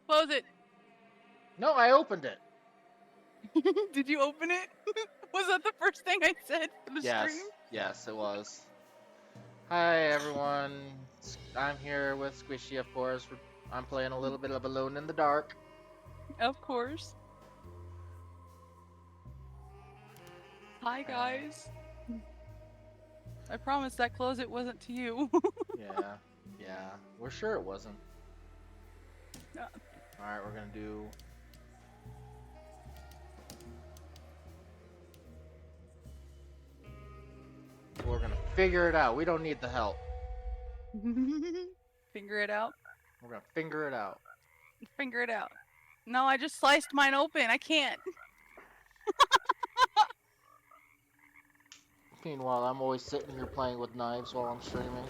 Close it. No, I opened it. Did you open it? Was that the first thing I said for the Yes, stream? yes, it was. Hi everyone, I'm here with Squishy, of course. I'm playing a little bit of Alone in the Dark. Of course. Hi guys. I promise that close it wasn't to you. Yeah, we're sure it wasn't. Yeah. Alright, we're gonna do... We're gonna figure it out. We don't need the help. Figure it out. We're gonna figure it out. Figure it out. No, I just sliced mine open. I can't. Meanwhile, I'm always sitting here playing with knives while I'm streaming.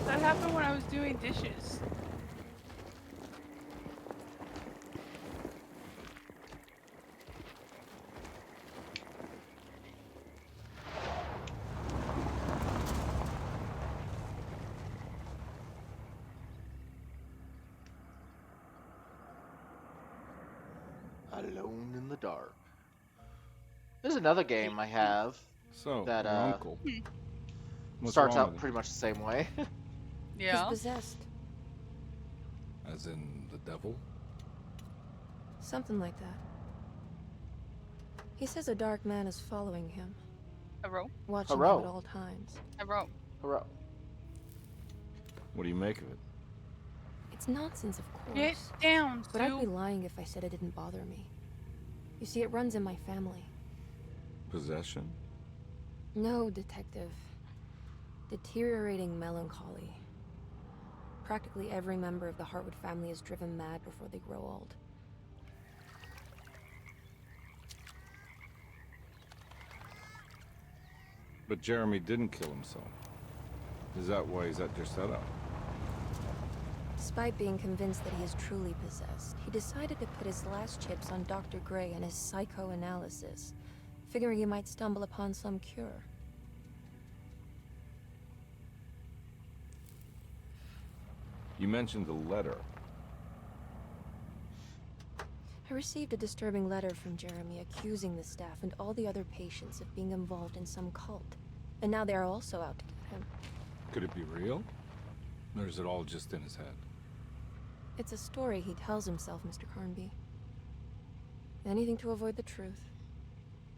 That happened when I was doing dishes. Alone in the Dark. There's another game I have So, that your uncle. What's starts wrong out with pretty much the same way. Yeah. He's possessed. him? As in the devil? Something like that. He says a dark man is following him, Hello. watching Hello. him at all times. Hello. Hurrah. What do you make of it? It's nonsense, of course. Get down, But I'd be Sue. lying if I said it didn't bother me. You see, it runs in my family. Possession? No, detective. Deteriorating melancholy. Practically every member of the Hartwood family is driven mad before they grow old. But Jeremy didn't kill himself. Is that why he's at your setup? Despite being convinced that he is truly possessed, he decided to put his last chips on Dr. Gray and his psychoanalysis, figuring he might stumble upon some cure. You mentioned the letter. I received a disturbing letter from Jeremy accusing the staff and all the other patients of being involved in some cult. And now they are also out to get him. Could it be real? Or is it all just in his head? It's a story he tells himself, Mr. Carnby. Anything to avoid the truth.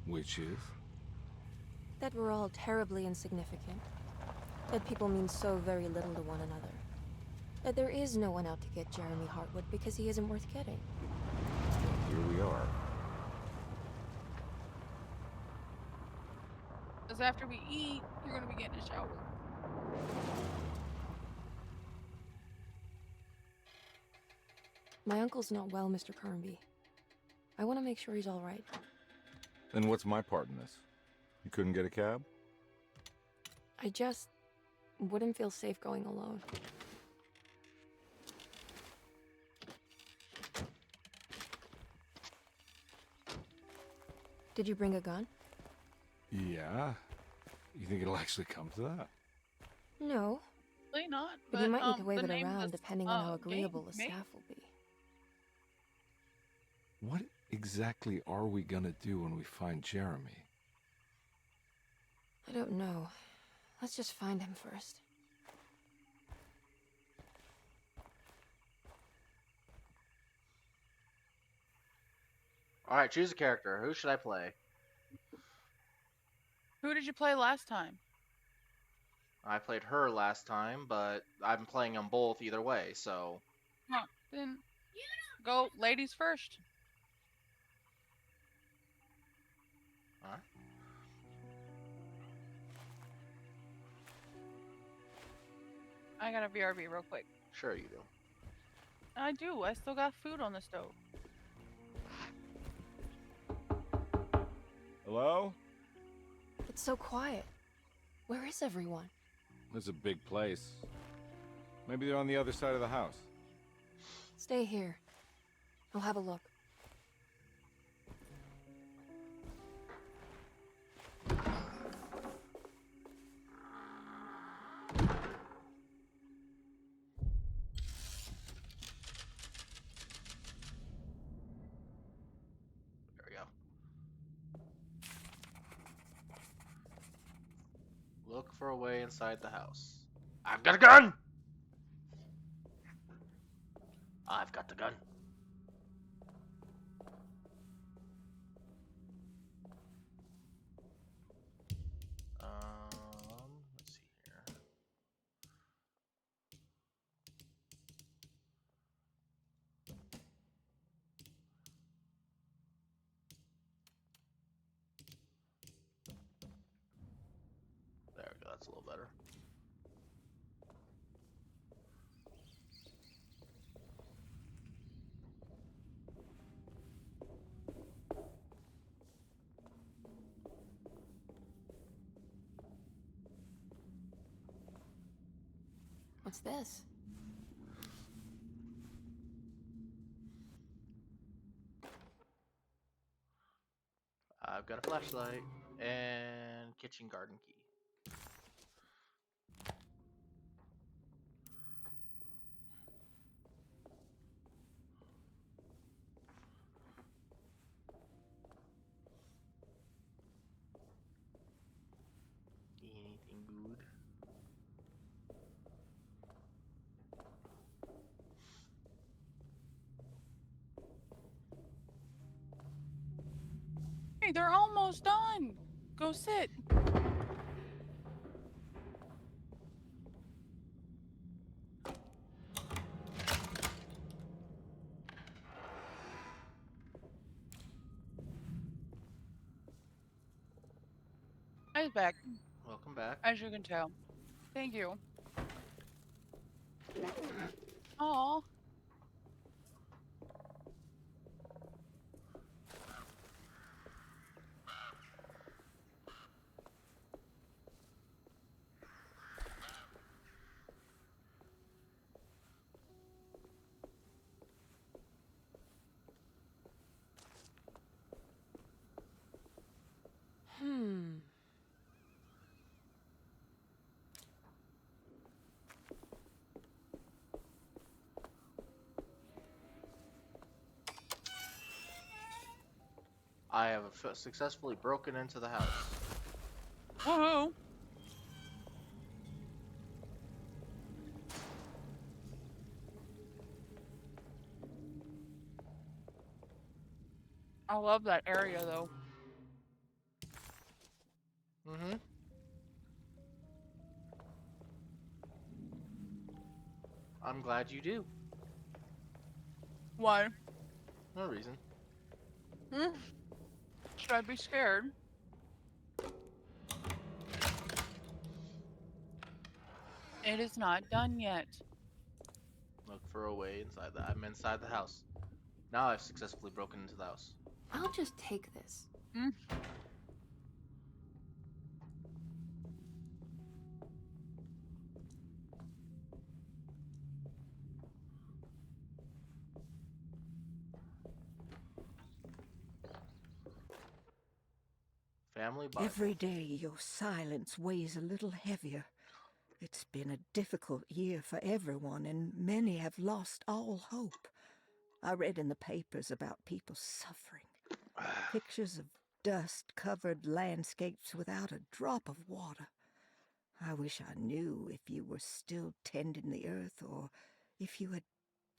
Which is? That we're all terribly insignificant. That people mean so very little to one another. That there is no one out to get Jeremy Hartwood because he isn't worth getting. Here we are. Because after we eat, you're gonna be getting a shower. My uncle's not well, Mr. Carnby. I want to make sure he's all right. Then what's my part in this? You couldn't get a cab? I just wouldn't feel safe going alone. Did you bring a gun? Yeah. You think it'll actually come to that? No, Probably not. but you might need to the wave it name of around the depending on how game, agreeable the maybe. staff will be. What exactly are we gonna do when we find Jeremy? I don't know. Let's just find him first. Alright, choose a character. Who should I play? Who did you play last time? I played her last time, but I'm playing them both either way, so... Huh. Then go ladies first. Alright. I got a BRB real quick. Sure you do. I do. I still got food on the stove. Hello? It's so quiet. Where is everyone? This is a big place. Maybe they're on the other side of the house. Stay here. I'll have a look. Look for a way inside the house. I've got a gun! I've got the gun. Let's see here. There we go, that's a little better. What's this? I've got a flashlight and kitchen garden key. Anything good? Hey, they're almost done. Go sit. I'm back, Welcome back. as you can tell. Thank you. Aw. I have successfully broken into the house. Woohoo. I love that area though. Mm-hmm. I'm glad you do. Why? No reason. Should I be scared? It is not done yet. Look for a way inside the. I'm inside the house. Now I've successfully broken into the house. I'll just take this. Family Bible. Every day your silence weighs a little heavier. It's been a difficult year for everyone, and many have lost all hope. I read in the papers about people suffering. Pictures of dust-covered landscapes without a drop of water. I wish I knew if you were still tending the earth or if you had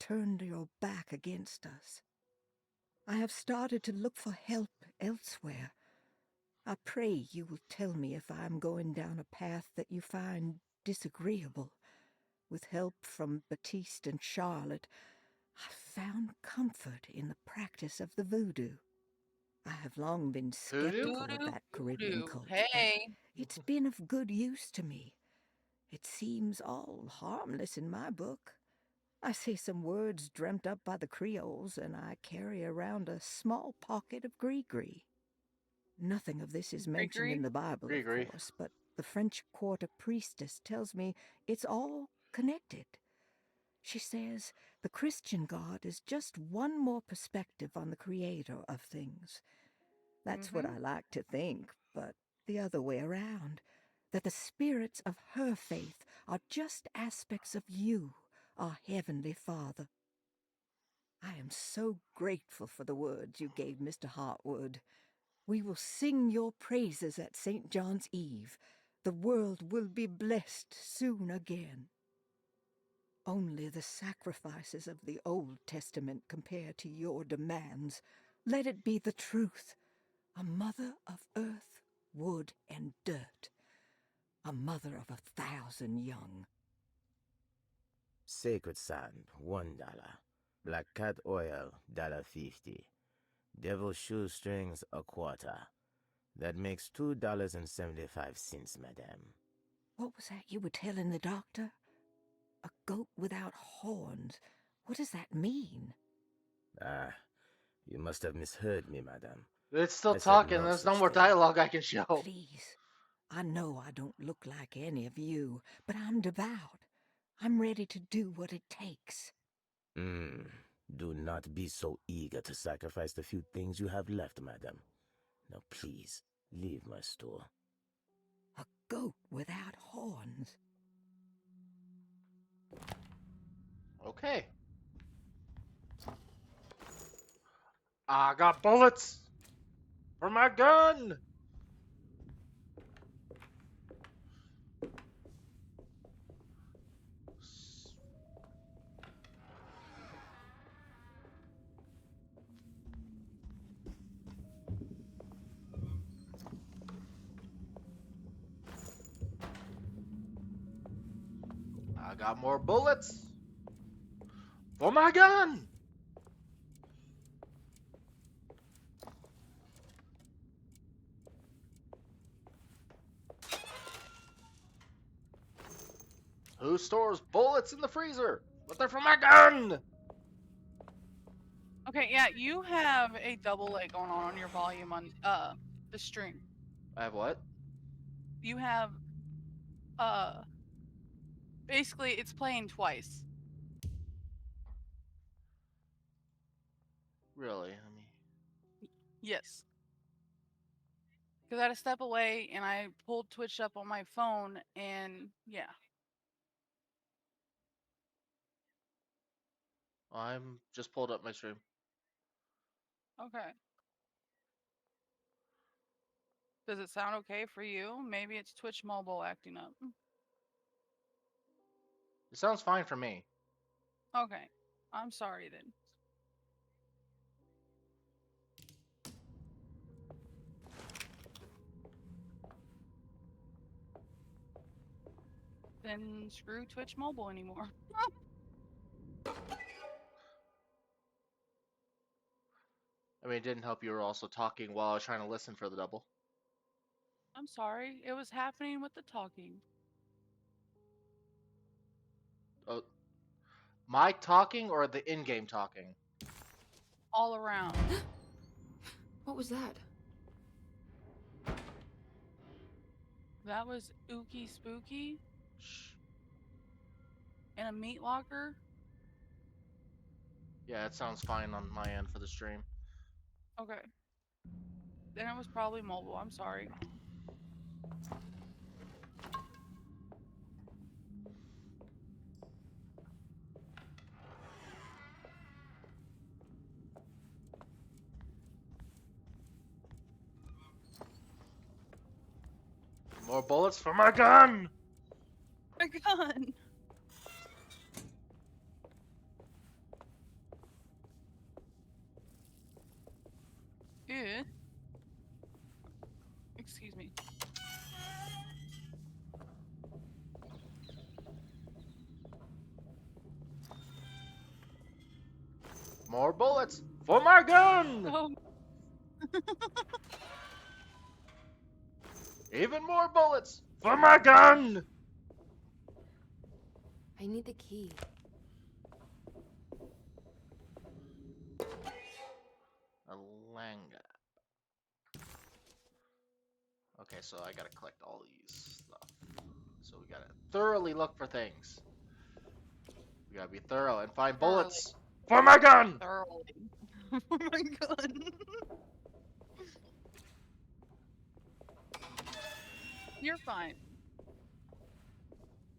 turned your back against us. I have started to look for help elsewhere. I pray you will tell me if I am going down a path that you find disagreeable. With help from Baptiste and Charlotte, I found comfort in the practice of the voodoo. I have long been skeptical of that Caribbean cult, but Hey. it's been of good use to me. It seems all harmless in my book. I say some words dreamt up by the Creoles, and I carry around a small pocket of gree-gree. Nothing of this is mentioned in the Bible, Gree-gree. of course, but the French Quarter priestess tells me it's all connected. She says the Christian God is just one more perspective on the creator of things. That's what I like to think, but the other way around, that the spirits of her faith are just aspects of you, our Heavenly Father. I am so grateful for the words you gave Mr. Hartwood. We will sing your praises at St. John's Eve, the world will be blessed soon again. Only the sacrifices of the Old Testament compare to your demands. Let it be the truth. A mother of earth, wood, and dirt. A mother of 1,000 young. Sacred sand, $1. Black cat oil, $1.50. Devil shoestrings, a quarter. That makes $2.75, madame. What was that you were telling the doctor? A goat without horns. What does that mean? Ah, you must have misheard me, madame. It's still I said talking. no There's no such more thing. dialogue I can show. Please. I know I don't look like any of you, but I'm devout. I'm ready to do what it takes. Do not be so eager to sacrifice the few things you have left, madame. Now please, leave my store. A goat without horns. Okay. I got bullets for my gun. I got more bullets for my gun. Who stores bullets in the freezer? But they're for my gun. Okay, yeah, you have a double leg going on your volume on the stream. I have what? You have basically it's playing twice. Really? I mean, Yes. Because I had to step away and I pulled Twitch up on my phone and yeah. I'm just pulled up my stream. Okay. Does it sound okay for you? Maybe it's Twitch mobile acting up. It sounds fine for me. Okay. I'm sorry then. Then screw Twitch mobile anymore. I mean, it didn't help you were also talking while I was trying to listen for the double. I'm sorry. It was happening with the talking. Oh, my talking or the in-game talking? All around. What was that? That was Ookie Spooky Shh. and a meat locker. Yeah, it sounds fine on my end for the stream. Okay. Then it was probably mobile. I'm sorry. More bullets for my gun! My gun! Ew. Excuse me. More bullets for my gun! Oh, Even more bullets for my gun! I need the key. Alanga. Okay, so I gotta collect all these stuff. So we gotta thoroughly look for things. We gotta be thorough and find bullets for my gun! thoroughly. Oh my gun. You're fine.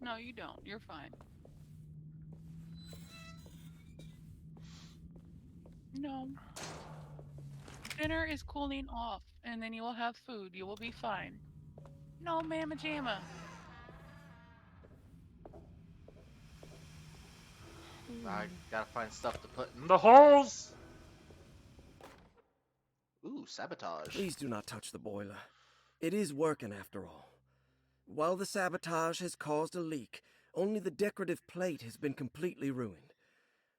No, you don't. You're fine. No. Dinner is cooling off, and then you will have food. You will be fine. No, mamma jamma. I gotta find stuff to put in the holes! Ooh, sabotage. Please do not touch the boiler. It is working after all. While the sabotage has caused a leak, only the decorative plate has been completely ruined.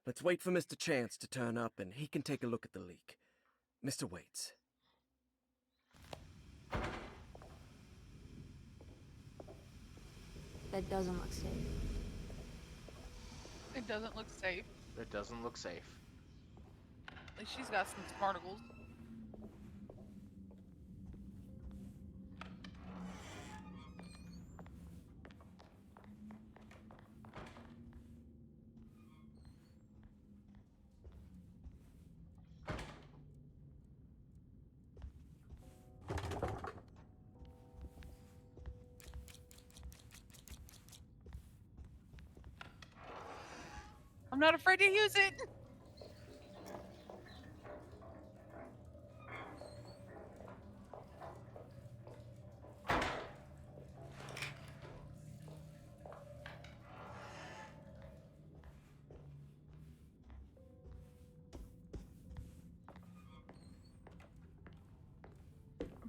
Let's wait for Mr. Chance to turn up and he can take a look at the leak. Mr. Waits. That doesn't look safe. It doesn't look safe. It doesn't look safe. At least she's got some sparticles. I'm not afraid to use it.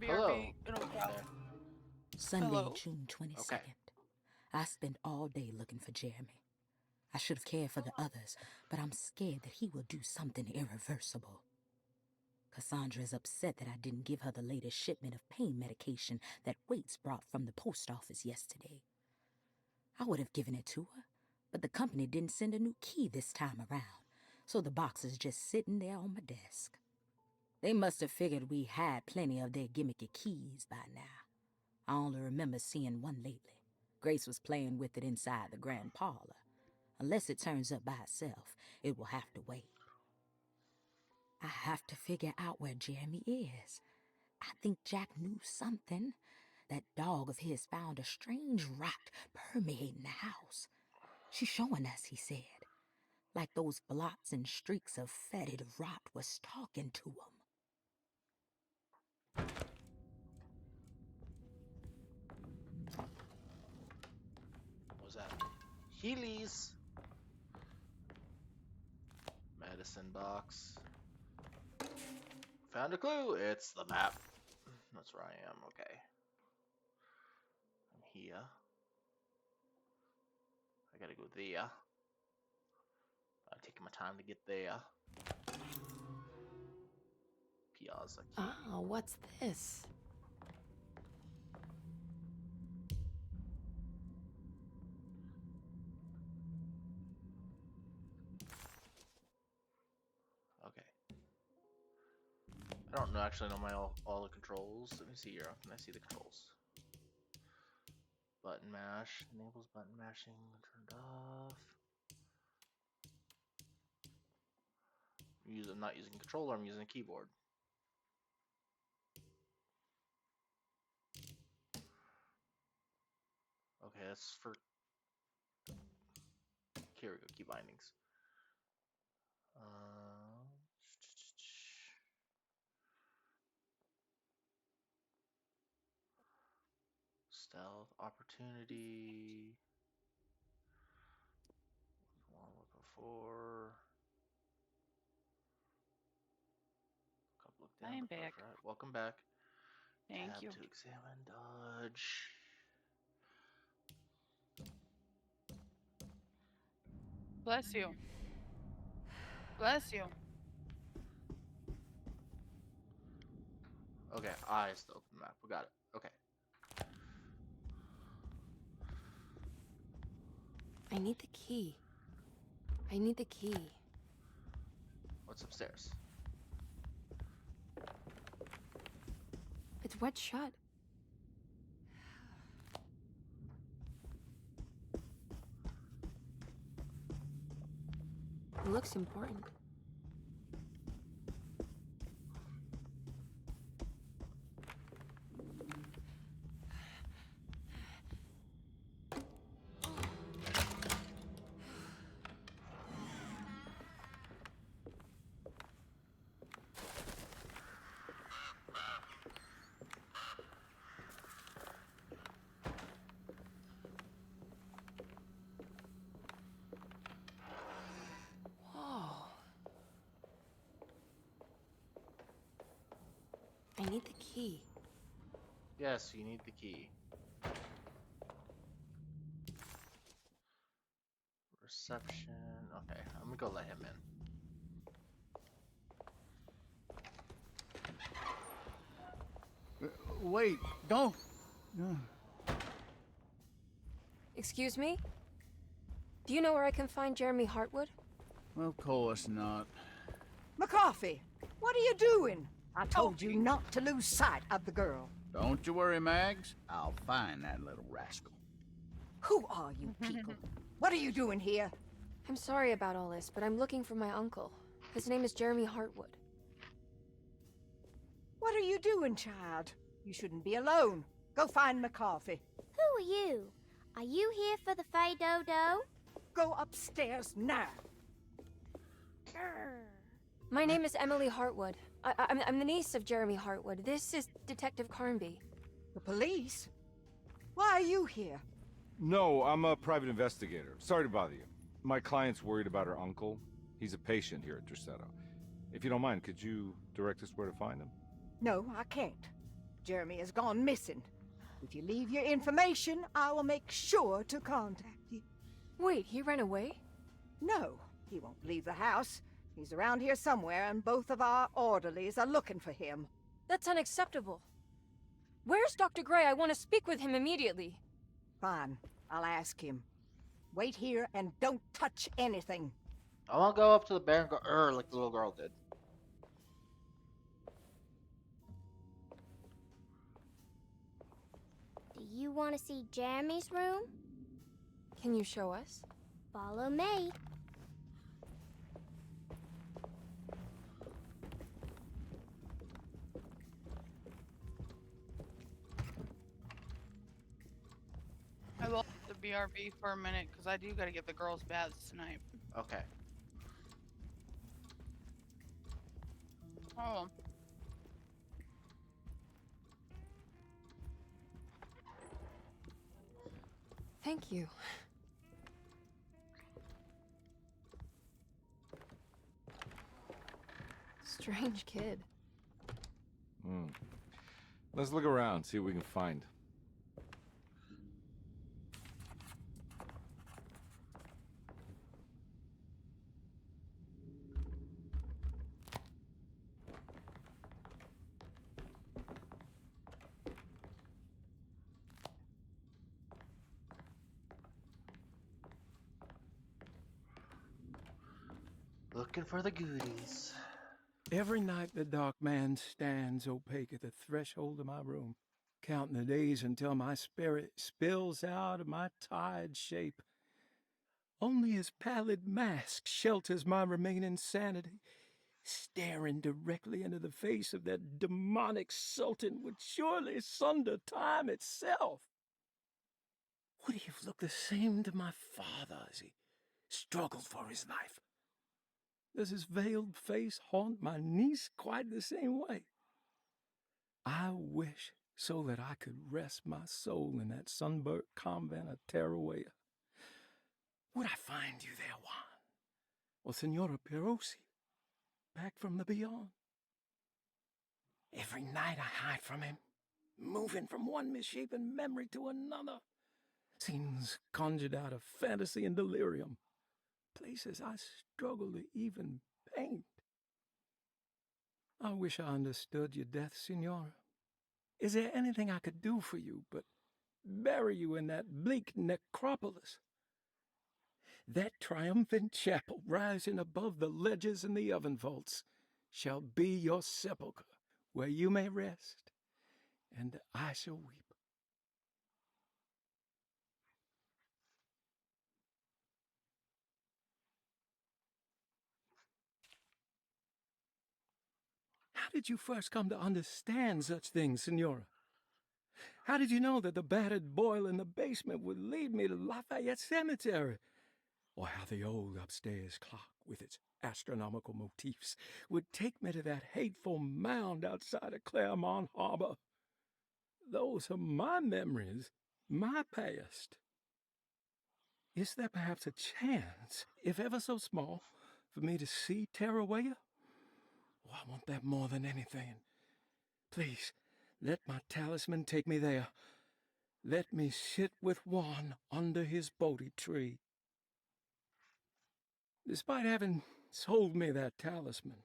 Hello. BRB, it'll go. Okay. Sunday, Hello? June 22nd. Okay. I spent all day looking for Jeremy. I should have cared for the others, but I'm scared that he will do something irreversible. Cassandra is upset that I didn't give her the latest shipment of pain medication that Waits brought from the post office yesterday. I would have given it to her, but the company didn't send a new key this time around, so the box is just sitting there on my desk. They must have figured we had plenty of their gimmicky keys by now. I only remember seeing one lately. Grace was playing with it inside the grand parlor. Unless it turns up by itself, it will have to wait. I have to figure out where Jeremy is. I think Jack knew something. That dog of his found a strange rot permeating the house. She's showing us, he said. Like those blots and streaks of fetid rot was talking to him. What was that? Heelys. Medicine box. Found a clue. It's the map. That's where I am. Okay. I'm here. I gotta go there. I'm taking my time to get there. Piazza. Ah, what's this? Okay. I don't know actually know my all the controls. Let me see here. Can I see the controls? Button mash enables button mashing turned off. I'm not using controller. I'm using a keyboard. Okay, that's for. Here we go. Key bindings. Stealth, opportunity. One look before. Couple look down. I am to back. right. Welcome back. Thank Tab you. to examine, dodge. Bless you. Bless you. Okay, eyes to open the map. We got it. Okay. I need the key. I need the key. What's upstairs? It's wet shut. It looks important. need the key. Yes, you need the key. Reception. Okay, I'm gonna go let him in. Wait, don't. Excuse me? Do you know where I can find Jeremy Hartwood? Of course not. McCarthy, what are you doing? I told you not to lose sight of the girl. Don't you worry, Mags. I'll find that little rascal. Who are you people? What are you doing here? I'm sorry about all this, but I'm looking for my uncle. His name is Jeremy Hartwood. What are you doing, child? You shouldn't be alone. Go find McCarthy. Who are you? Are you here for the Fay Dodo? Go upstairs now. My name is Emily Hartwood. I'm the niece of Jeremy Hartwood. This is Detective Carnby. The police? Why are you here? No, I'm a private investigator. Sorry to bother you. My client's worried about her uncle. He's a patient here at Derceto. If you don't mind, could you direct us where to find him? No, I can't. Jeremy has gone missing. If you leave your information, I will make sure to contact you. Wait, he ran away? No, he won't leave the house. He's around here somewhere, and both of our orderlies are looking for him. That's unacceptable. Where's Dr. Gray? I want to speak with him immediately. Fine, I'll ask him. Wait here and don't touch anything. I wanna go up to the bear and go like the little girl did. Do you want to see Jeremy's room? Can you show us? Follow me. I will the BRB for a minute because I do gotta get the girls' baths tonight. Okay. Oh. Thank you. Strange kid. Let's look around, see what we can find. Looking for the goodies. Every night the dark man stands opaque at the threshold of my room, counting the days until my spirit spills out of my tired shape. Only his pallid mask shelters my remaining sanity. Staring directly into the face of that demonic sultan would surely sunder time itself. Would he have looked the same to my father as he struggled for his life? Does his veiled face haunt my niece quite the same way? I wish so that I could rest my soul in that sunburnt convent of Teruel. Would I find you there, Juan? Or Senora Perosi, back from the beyond? Every night I hide from him, moving from one misshapen memory to another. Scenes conjured out of fantasy and delirium. Places I struggle to even paint. I wish I understood your death, Signora. Is there anything I could do for you but bury you in that bleak necropolis? That triumphant chapel rising above the ledges and the oven vaults shall be your sepulchre, where you may rest, and I shall weep. How did you first come to understand such things, Senora? How did you know that the battered boil in the basement would lead me to Lafayette Cemetery? Or how the old upstairs clock, with its astronomical motifs, would take me to that hateful mound outside of Claremont Harbor? Those are my memories, my past. Is there perhaps a chance, if ever so small, for me to see Teruel? Oh, I want that more than anything. Please, let my talisman take me there. Let me sit with Juan under his Bodhi tree. Despite having sold me that talisman,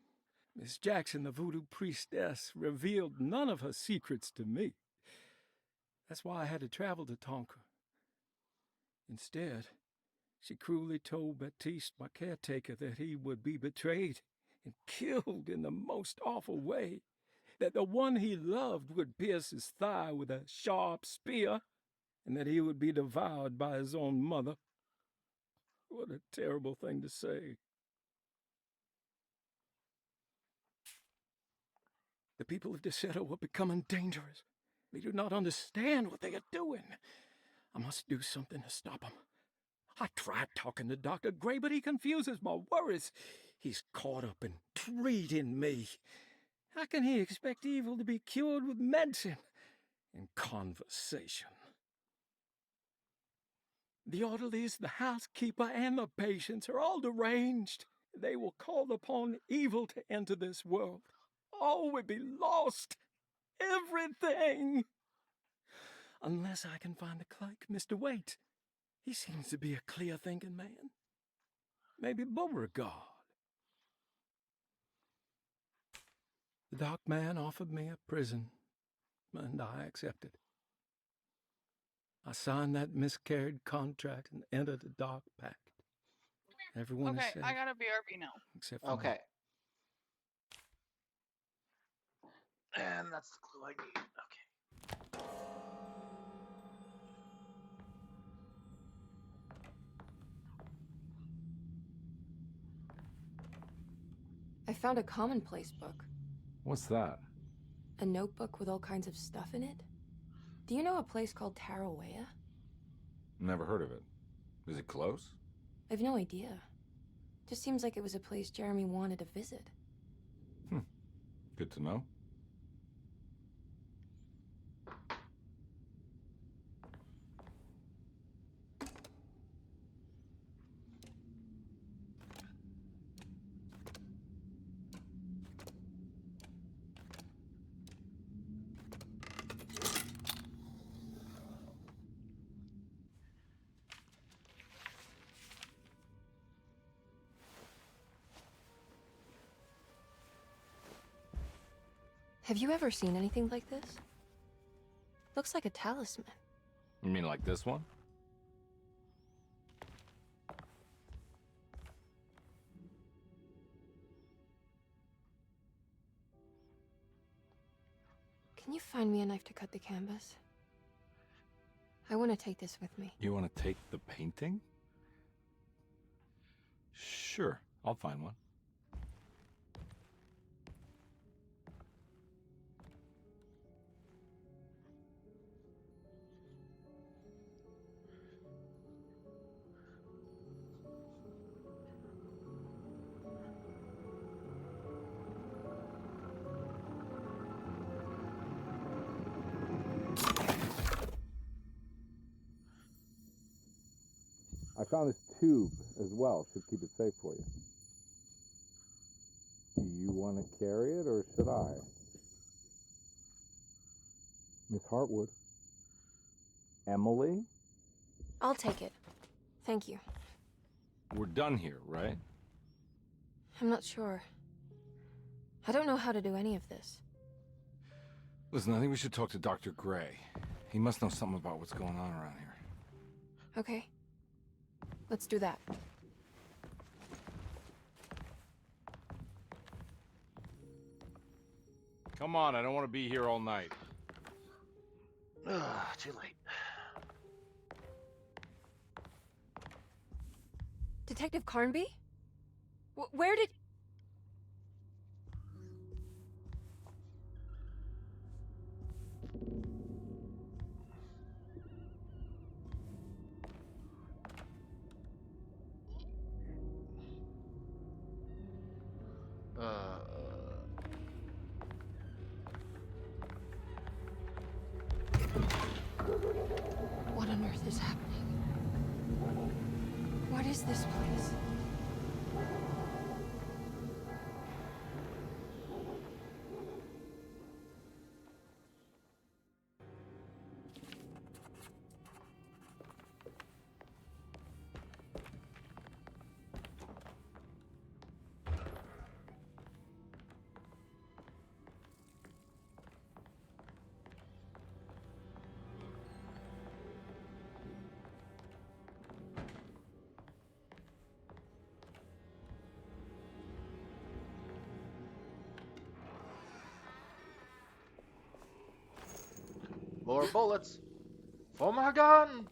Miss Jackson, the voodoo priestess, revealed none of her secrets to me. That's why I had to travel to Tonka. Instead, she cruelly told Baptiste, my caretaker, that he would be betrayed and killed in the most awful way, that the one he loved would pierce his thigh with a sharp spear, and that he would be devoured by his own mother. What a terrible thing to say. The people of Deseto are becoming dangerous. They do not understand what they are doing. I must do something to stop them. I tried talking to Dr. Gray, but he confuses my worries. He's caught up in treating me. How can he expect evil to be cured with medicine and conversation? The orderlies, the housekeeper, and the patients are all deranged. They will call upon evil to enter this world. All will be lost. Everything. Unless I can find the clerk, Mr. Waite. He seems to be a clear-thinking man. Maybe Beauregard. The dark man offered me a prison, and I accepted. I signed that miscarried contract and entered the dark pact. Everyone is Okay, safe, I got a BRB now. except for me. Okay. And that's the clue I need. Okay. I found a commonplace book. What's that? A notebook with all kinds of stuff in it. Do you know a place called Tarawea? Never heard of it. Is it close? I've no idea. Just seems like it was a place Jeremy wanted to visit. Good to know. Have you ever seen anything like this? Looks like a talisman. You mean like this one? Can you find me a knife to cut the canvas? I want to take this with me. You want to take the painting? Sure, I'll find one. I found this tube as well. Should keep it safe for you. Do you want to carry it, or should I? Miss Hartwood. Emily? I'll take it. Thank you. We're done here, right? I'm not sure. I don't know how to do any of this. Listen, I think we should talk to Dr. Gray. He must know something about what's going on around here. Okay. Let's do that. Come on, I don't want to be here all night. Too late. Detective Carnby? Where did... What on earth is happening? What is this place? More bullets. For my gun.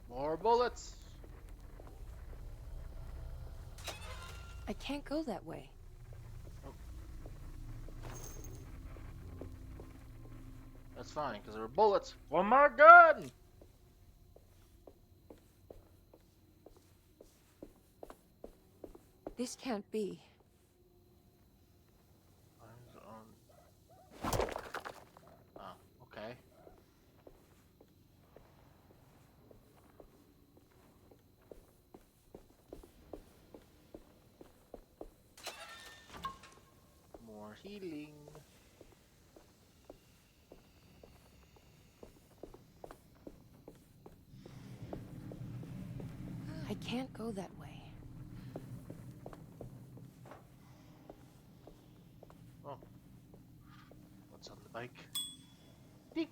More bullets. I can't go that way. That's fine, because there were bullets. For my gun. This can't be. Oh, okay. More healing. I can't go that way. Oh. What's on the bike? Ding.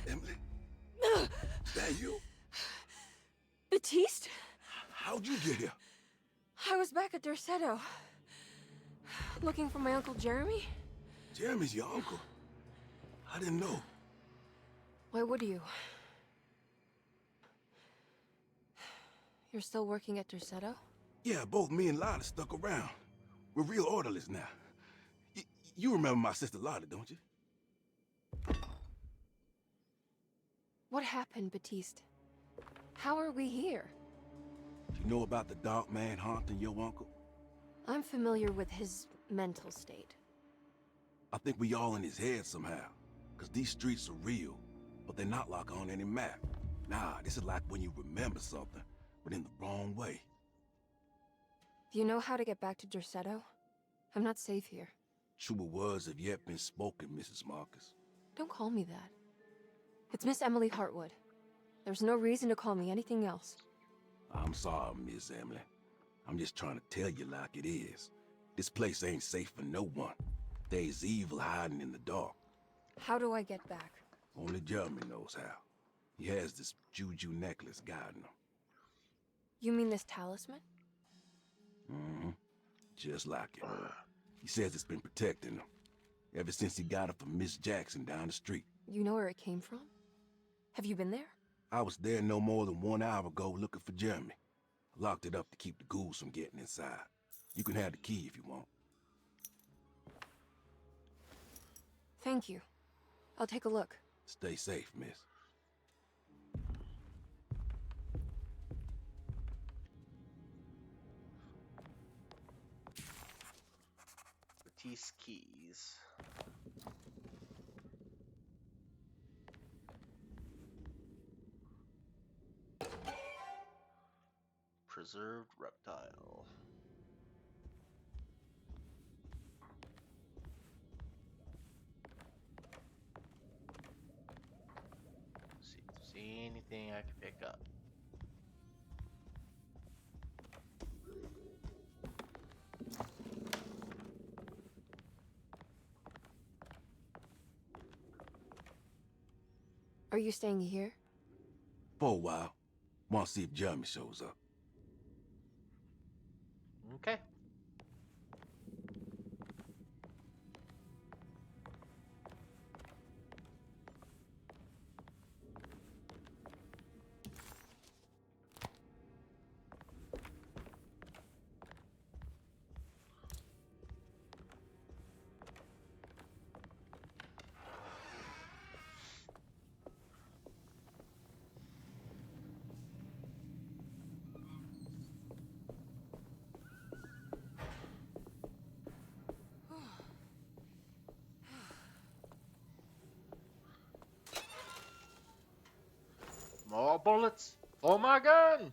Emily? Is that you? Baptiste? How'd you get here? I was back at Derceto. Looking for my Uncle Jeremy? Jeremy's your uncle. I didn't know. Why would you? You're still working at Derceto? Yeah, both me and Lotta stuck around. We're real orderlies now. You remember my sister Lotta, don't you? What happened, Baptiste? How are we here? You know about the dark man haunting your uncle? I'm familiar with his mental state. I think we all in his head somehow. Cause these streets are real, but they're not like on any map. Nah, this is like when you remember something, but in the wrong way. Do you know how to get back to Derceto? I'm not safe here. Truer words have yet been spoken, Mrs. Marcus. Don't call me that. It's Miss Emily Hartwood. There's no reason to call me anything else. I'm sorry, Miss Emily. I'm just trying to tell you like it is. This place ain't safe for no one. There's evil hiding in the dark. How do I get back? Only Jeremy knows how. He has this juju necklace guiding him. You mean this talisman? Mm-hmm. Just like it. He says it's been protecting him ever since he got it from Miss Jackson down the street. You know where it came from? Have you been there? I was there no more than 1 hour ago looking for Jeremy. I locked it up to keep the ghouls from getting inside. You can have the key if you want. Thank you. I'll take a look. Stay safe, miss. Batiste keys. Preserved reptile. See anything I can pick up. Are you staying here? For a while. Want to see if Jeremy shows up. Okay. bullets for my gun.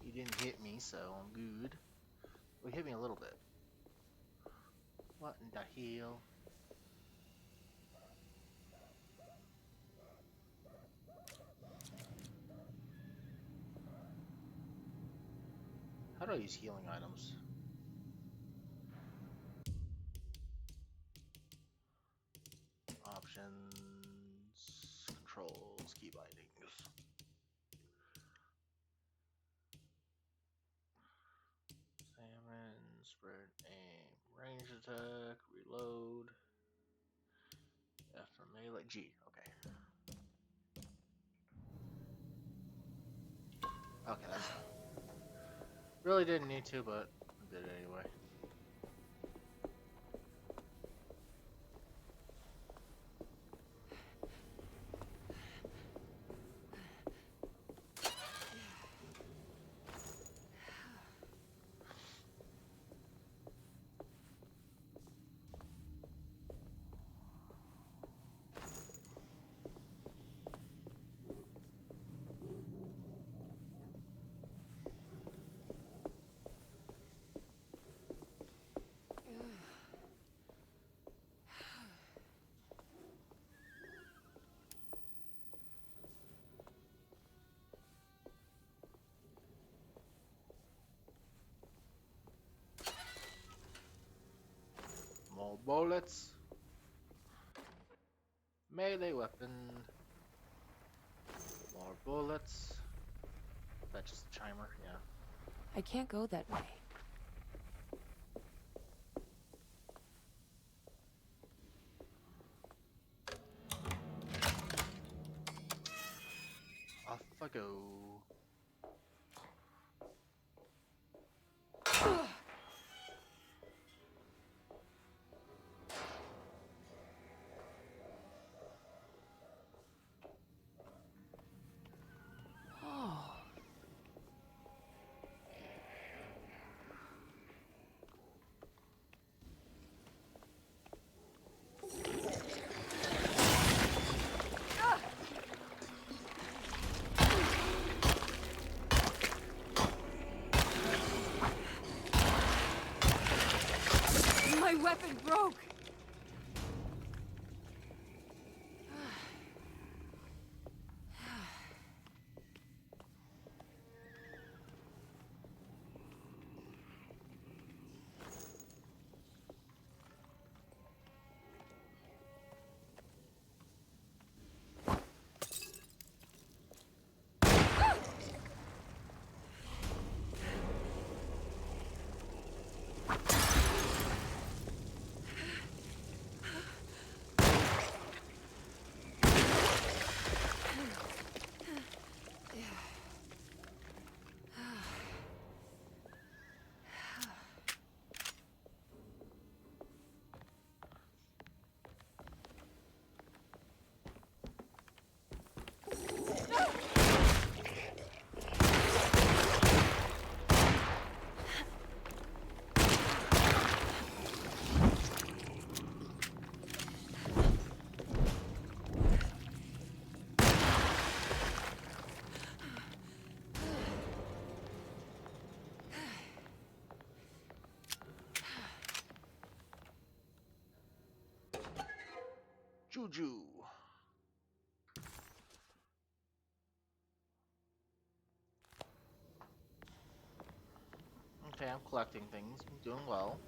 He didn't hit me, so I'm good. Well, he hit me a little bit. What in the hell? How do I use healing items? Options, controls, key bindings. Salmon, spread, aim, range attack, reload. F for melee, G, okay. Okay, that's really didn't need to, but I did it anyway. More bullets. Melee weapon. More bullets. That's just a chimer, yeah. I can't go that way. Off I go. My weapon broke! Juju. Okay, I'm collecting things. I'm doing well.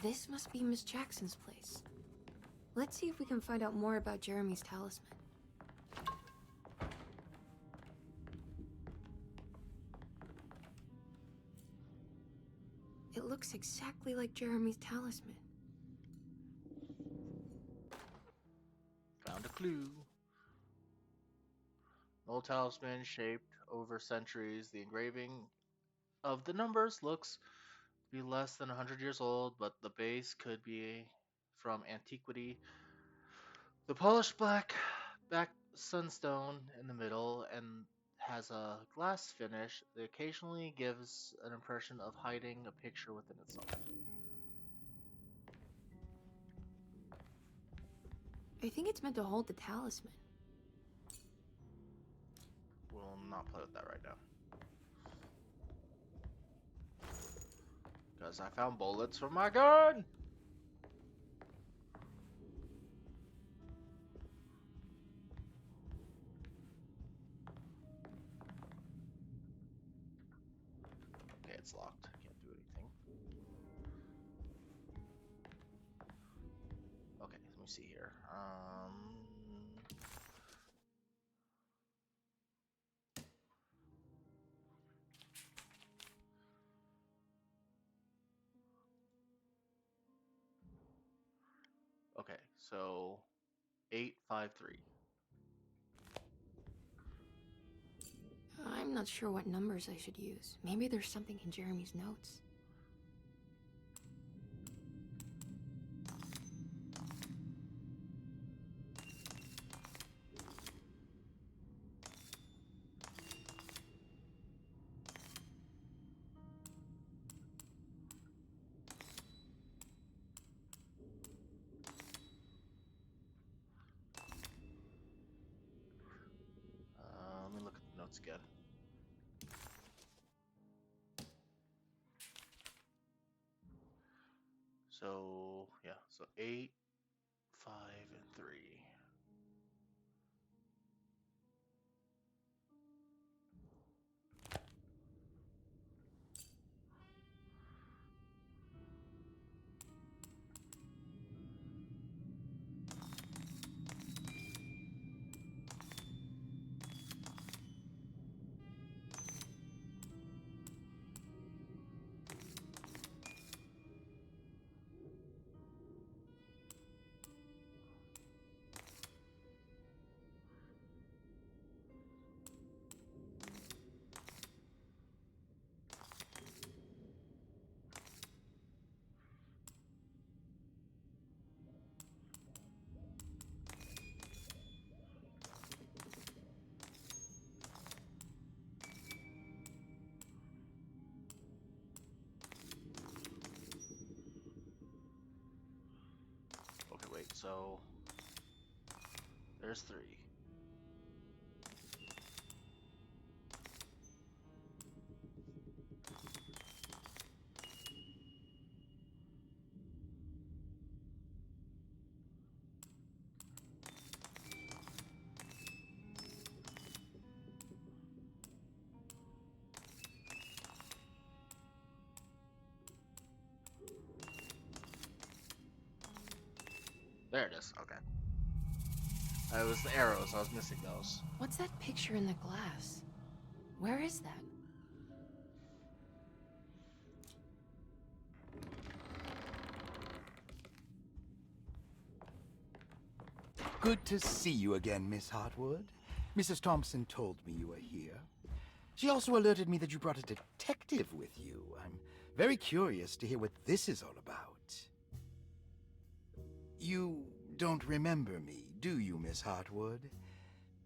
This must be Miss Jackson's place. Let's see if we can find out more about Jeremy's talisman. It looks exactly like Jeremy's talisman. Found a clue. Old talisman shaped over centuries. The engraving of the numbers looks to be less than 100 years old, but the base could be from antiquity. The polished black back sunstone in the middle and has a glass finish that occasionally gives an impression of hiding a picture within itself. I think it's meant to hold the talisman. We'll not play with that right now. Because I found bullets for my gun! Okay, it's locked. Can't do anything. Okay, let me see here. Okay, so 853. I'm not sure what numbers I should use. Maybe there's something in Jeremy's notes. Let me look at the notes again. So, yeah, so 8, 5, and 3. Okay, wait, so there's 3. There it is, okay. It was the arrows, I was missing those. What's that picture in the glass? Where is that? Good to see you again, Miss Hartwood. Mrs. Thompson told me you were here. She also alerted me that you brought a detective with you. I'm very curious to hear what this is all about. You don't remember me, do you, Miss Hartwood?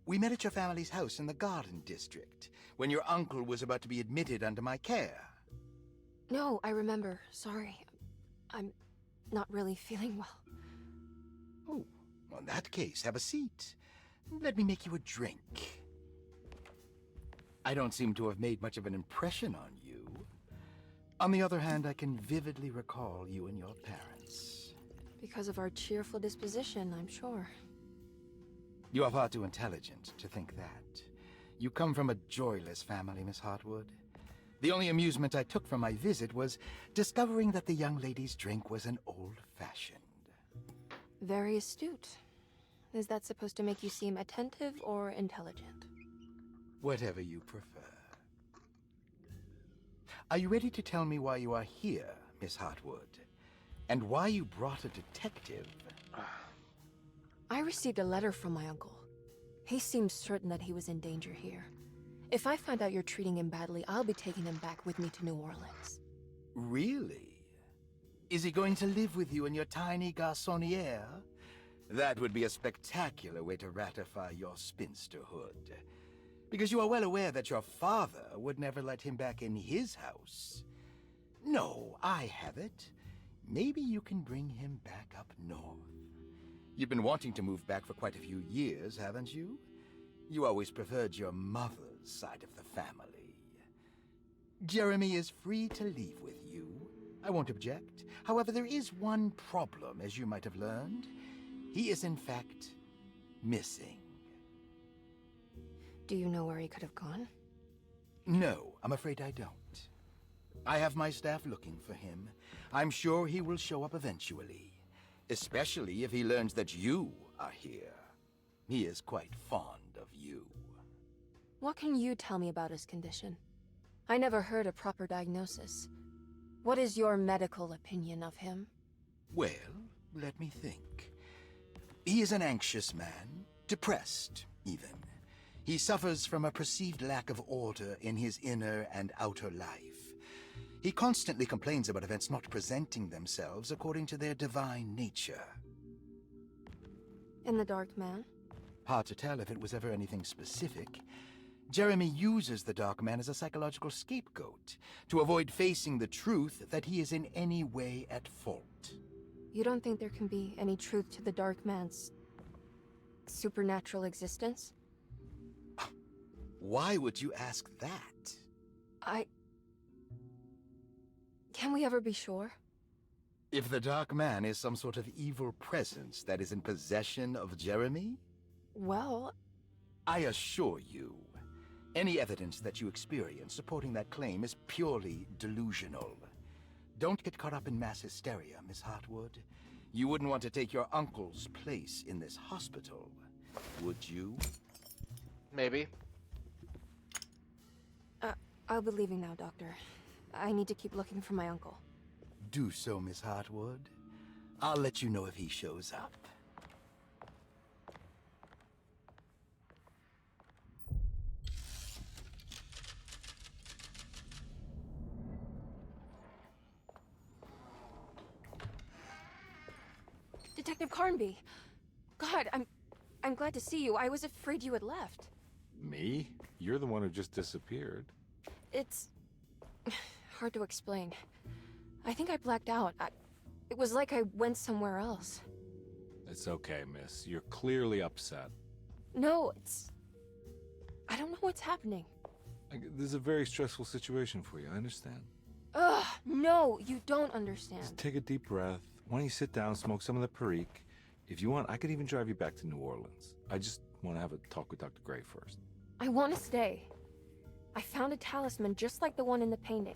We met at your family's house in the Garden District, when your uncle was about to be admitted under my care. No, I remember. Sorry. I'm not really feeling well. Oh, well, in that case, have a seat. Let me make you a drink. I don't seem to have made much of an impression on you. On the other hand, I can vividly recall you and your parents. Because of our cheerful disposition, I'm sure. You are far too intelligent to think that. You come from a joyless family, Miss Hartwood. The only amusement I took from my visit was discovering that the young lady's drink was an old-fashioned. Very astute. Is that supposed to make you seem attentive or intelligent? Whatever you prefer. Are you ready to tell me why you are here, Miss Hartwood? And why you brought a detective? I received a letter from my uncle. He seems certain that he was in danger here. If I find out you're treating him badly, I'll be taking him back with me to New Orleans. Really? Is he going to live with you in your tiny garçonniere? That would be a spectacular way to ratify your spinsterhood. Because you are well aware that your father would never let him back in his house. No, I have it. Maybe you can bring him back up north. You've been wanting to move back for quite a few years, haven't you? You always preferred your mother's side of the family. Jeremy is free to leave with you. I won't object. However, there is one problem, as you might have learned. He is, in fact, missing. Do you know where he could have gone? No, I'm afraid I don't. I have my staff looking for him. I'm sure he will show up eventually. Especially if he learns that you are here. He is quite fond of you. What can you tell me about his condition? I never heard a proper diagnosis. What is your medical opinion of him? Well, let me think. He is an anxious man, depressed, even. He suffers from a perceived lack of order in his inner and outer life. He constantly complains about events not presenting themselves according to their divine nature. And the Dark Man? Hard to tell if it was ever anything specific. Jeremy uses the Dark Man as a psychological scapegoat to avoid facing the truth that he is in any way at fault. You don't think there can be any truth to the Dark Man's supernatural existence? Why would you ask that? Can we ever be sure? If the Dark Man is some sort of evil presence that is in possession of Jeremy? Well, I assure you, any evidence that you experience supporting that claim is purely delusional. Don't get caught up in mass hysteria, Miss Hartwood. You wouldn't want to take your uncle's place in this hospital, would you? Maybe. I'll be leaving now, Doctor. I need to keep looking for my uncle. Do so, Miss Hartwood. I'll let you know if he shows up. Detective Carnby! God, I'm glad to see you. I was afraid you had left. Me? You're the one who just disappeared. It's hard to explain. I think I blacked out. It was like I went somewhere else. It's okay, miss. You're clearly upset. No, I don't know what's happening. This is a very stressful situation for you, I understand. Ugh, no, you don't understand. Just take a deep breath. Why don't you sit down, smoke some of the Perique? If you want, I could even drive you back to New Orleans. I just want to have a talk with Dr. Gray first. I want to stay. I found a talisman just like the one in the painting.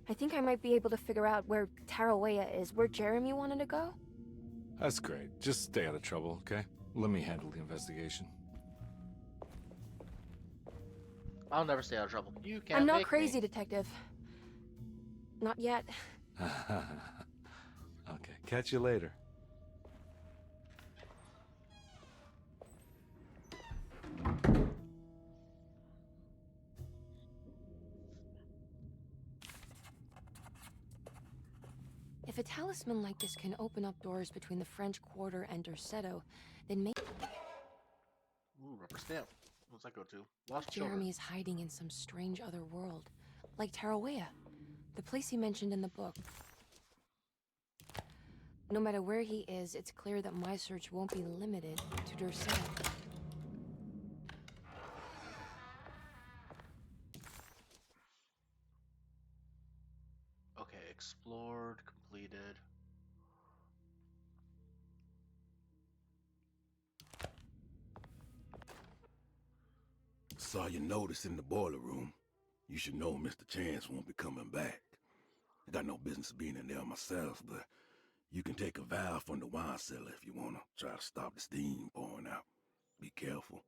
I think I might be able to figure out where Tarawea is, where Jeremy wanted to go. That's great. Just stay out of trouble, okay? Let me handle the investigation. I'll never stay out of trouble. You can't I'm not make crazy, me. Detective. Not yet. Okay, catch you later. If a talisman like this can open up doors between the French Quarter and Derceto, then maybe Ooh, rubber stamp. What's that go to? Lost children. Jeremy is hiding in some strange other world, like Tarawea, the place he mentioned in the book. No matter where he is, it's clear that my search won't be limited to Derceto. Okay, explored, completed. Saw your notice in the boiler room. You should know Mr. Chance won't be coming back. I got no business being in there myself, but you can take a valve from the wine cellar if you want to try to stop the steam pouring out. Be careful.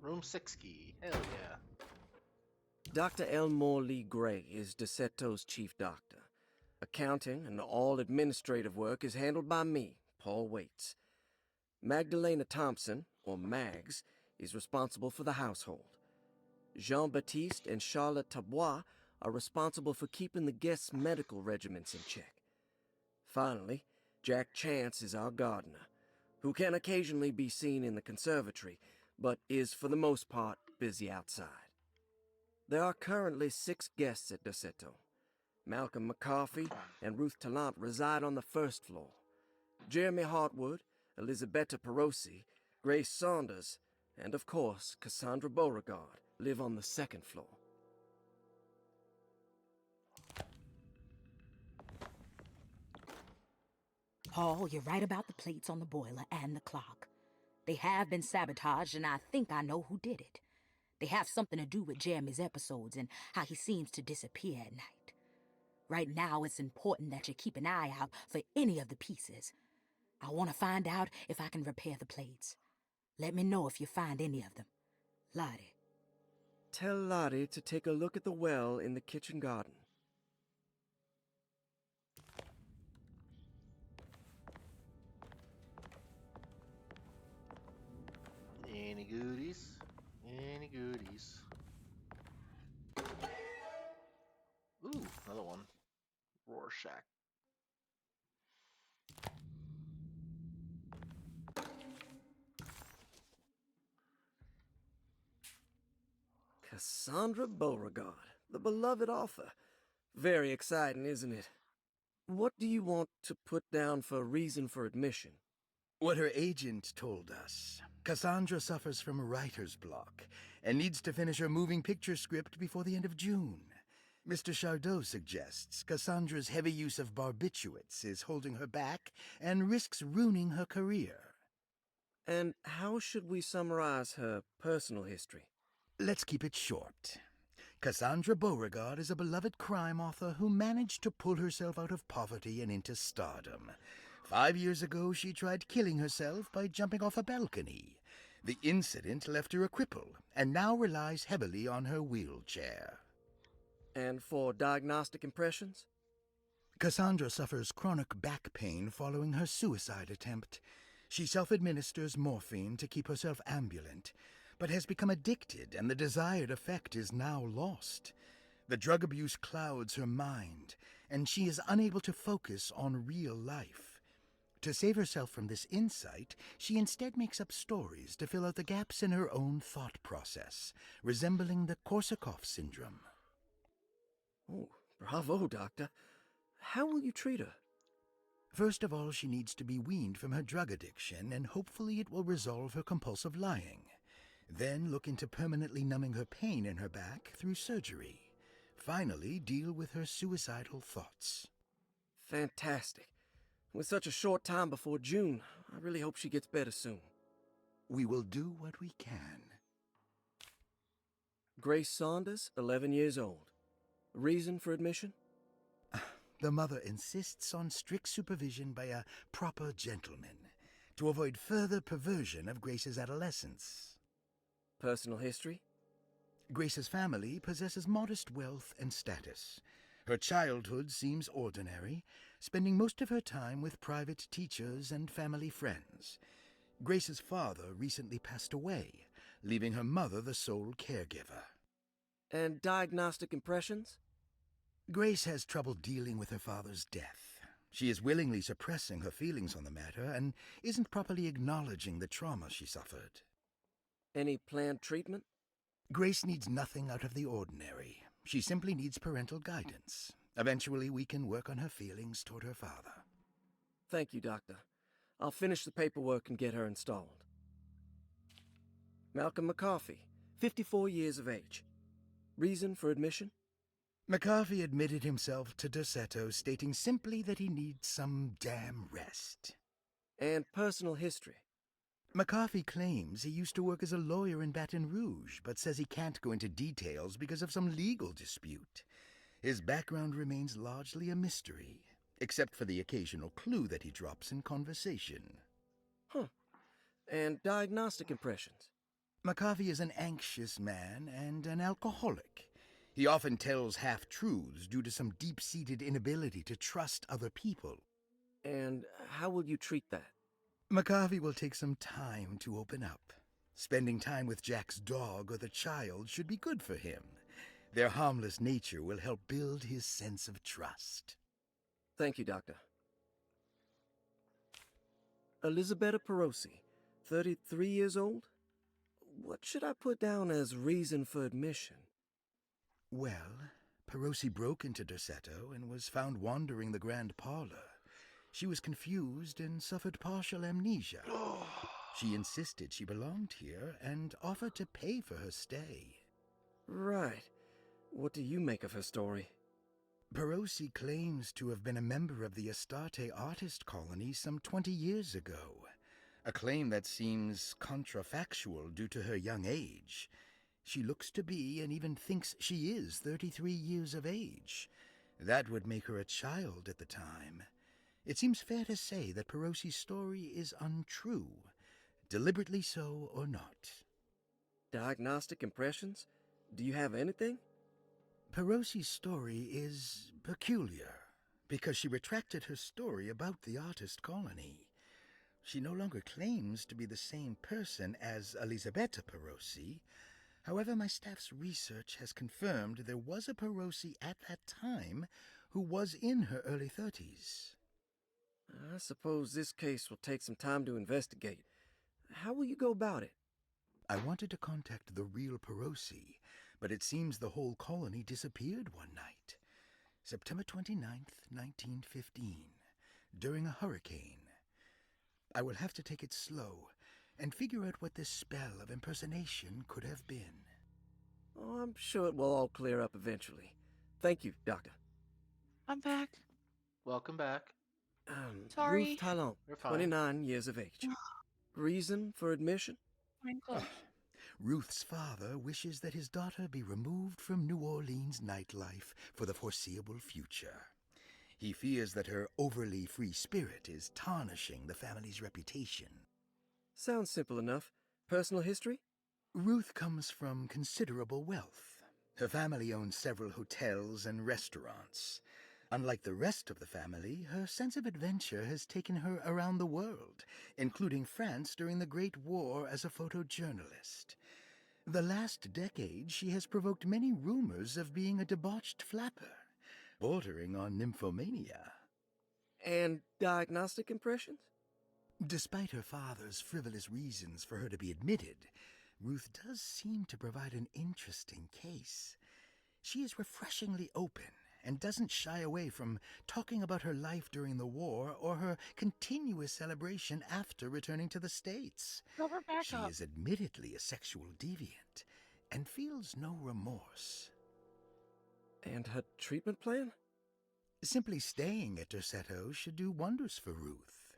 Room 6 key. Hell yeah. Dr. Elmore Lee Gray is DeSeto's chief doctor. Accounting and all administrative work is handled by me, Paul Waits. Magdalena Thompson, or Mags, is responsible for the household. Jean-Baptiste and Charlotte Tabois are responsible for keeping the guests' medical regimens in check. Finally, Jack Chance is our gardener, who can occasionally be seen in the conservatory, but is for the most part busy outside. There are currently 6 guests at DeSeto. Malcolm McCarthy and Ruth Tallant reside on the first floor. Jeremy Hartwood, Elisabetta Perosi, Grace Saunders, and of course, Cassandra Beauregard live on the second floor. Paul, you're right about the plates on the boiler and the clock. They have been sabotaged, and I think I know who did it. They have something to do with Jeremy's episodes and how he seems to disappear at night. Right now, it's important that you keep an eye out for any of the pieces. I want to find out if I can repair the plates. Let me know if you find any of them. Lottie. Tell Lottie to take a look at the well in the kitchen garden. Any goodies? Any goodies? Ooh, another one. Rorschach. Cassandra Beauregard, the beloved author. Very exciting, isn't it? What do you want to put down for reason for admission? What her agent told us. Cassandra suffers from writer's block and needs to finish her moving picture script before the end of June. Mr. Chardot suggests Cassandra's heavy use of barbiturates is holding her back and risks ruining her career. And how should we summarize her personal history? Let's keep it short. Cassandra Beauregard is a beloved crime author who managed to pull herself out of poverty and into stardom. 5 years ago, she tried killing herself by jumping off a balcony. The incident left her a cripple, and now relies heavily on her wheelchair. And for diagnostic impressions? Cassandra suffers chronic back pain following her suicide attempt. She self-administers morphine to keep herself ambulant, but has become addicted, and the desired effect is now lost. The drug abuse clouds her mind, and she is unable to focus on real life. To save herself from this insight, she instead makes up stories to fill out the gaps in her own thought process, resembling the Korsakoff syndrome. Oh, bravo, Doctor. How will you treat her? First of all, she needs to be weaned from her drug addiction, and hopefully it will resolve her compulsive lying. Then look into permanently numbing her pain in her back through surgery. Finally, deal with her suicidal thoughts. Fantastic. With such a short time before June, I really hope she gets better soon. We will do what we can. Grace Saunders, 11 years old. Reason for admission? The mother insists on strict supervision by a proper gentleman to avoid further perversion of Grace's adolescence. Personal history? Grace's family possesses modest wealth and status. Her childhood seems ordinary, spending most of her time with private teachers and family friends. Grace's father recently passed away, leaving her mother the sole caregiver. And diagnostic impressions? Grace has trouble dealing with her father's death. She is willingly suppressing her feelings on the matter and isn't properly acknowledging the trauma she suffered. Any planned treatment? Grace needs nothing out of the ordinary. She simply needs parental guidance. Eventually, we can work on her feelings toward her father. Thank you, Doctor. I'll finish the paperwork and get her installed. Malcolm McCarthy, 54 years of age. Reason for admission? McCarthy admitted himself to DeSeto, stating simply that he needs some damn rest. And personal history. McCarthy claims he used to work as a lawyer in Baton Rouge, but says he can't go into details because of some legal dispute. His background remains largely a mystery, except for the occasional clue that he drops in conversation. Huh. And diagnostic impressions. McCarthy is an anxious man and an alcoholic. He often tells half-truths due to some deep-seated inability to trust other people. And how will you treat that? McCarthy will take some time to open up. Spending time with Jack's dog or the child should be good for him. Their harmless nature will help build his sense of trust. Thank you, Doctor. Elisabetta Perosi, 33 years old? What should I put down as reason for admission? Well, Perosi broke into Derceto and was found wandering the grand parlor. She was confused and suffered partial amnesia. She insisted she belonged here and offered to pay for her stay. Right. What do you make of her story? Perosi claims to have been a member of the Astarte artist colony some 20 years ago, a claim that seems contrafactual due to her young age. She looks to be and even thinks she is 33 years of age. That would make her a child at the time. It seems fair to say that Perosi's story is untrue, deliberately so or not. Diagnostic impressions? Do you have anything? Perosi's story is peculiar, because she retracted her story about the artist colony. She no longer claims to be the same person as Elisabetta Perosi. However, my staff's research has confirmed there was a Perosi at that time who was in her early 30s. I suppose this case will take some time to investigate. How will you go about it? I wanted to contact the real Perosi, but it seems the whole colony disappeared one night. September 29th, 1915, during a hurricane. I will have to take it slow and figure out what this spell of impersonation could have been. Oh, I'm sure it will all clear up eventually. Thank you, Doctor. I'm back. Welcome back. Sorry. Ruth Talon, You're fine. 29 years of age. Reason for admission? I'm close. Ruth's father wishes that his daughter be removed from New Orleans nightlife for the foreseeable future. He fears that her overly free spirit is tarnishing the family's reputation. Sounds simple enough. Personal history? Ruth comes from considerable wealth. Her family owns several hotels and restaurants. Unlike the rest of the family, her sense of adventure has taken her around the world, including France during the Great War as a photojournalist. The last decade, she has provoked many rumors of being a debauched flapper, bordering on nymphomania. And diagnostic impressions? Despite her father's frivolous reasons for her to be admitted, Ruth does seem to provide an interesting case. She is refreshingly open and doesn't shy away from talking about her life during the war or her continuous celebration after returning to the States. Cover back She up. is admittedly a sexual deviant and feels no remorse. And her treatment plan? Simply staying at Derceto should do wonders for Ruth.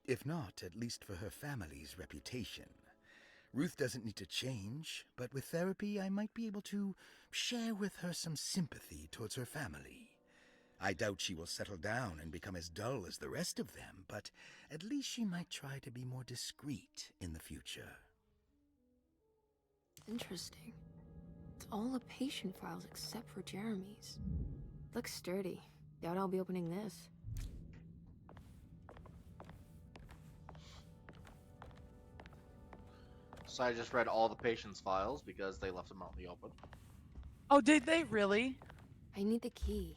If not, at least for her family's reputation. Ruth doesn't need to change, but with therapy I might be able to share with her some sympathy towards her family. I doubt she will settle down and become as dull as the rest of them, but at least she might try to be more discreet in the future. Interesting. It's all the patient files except for Jeremy's. Looks sturdy. Doubt I'll be opening this. So I just read all the patient's files because they left them out in the open. Oh, did they really? I need the key.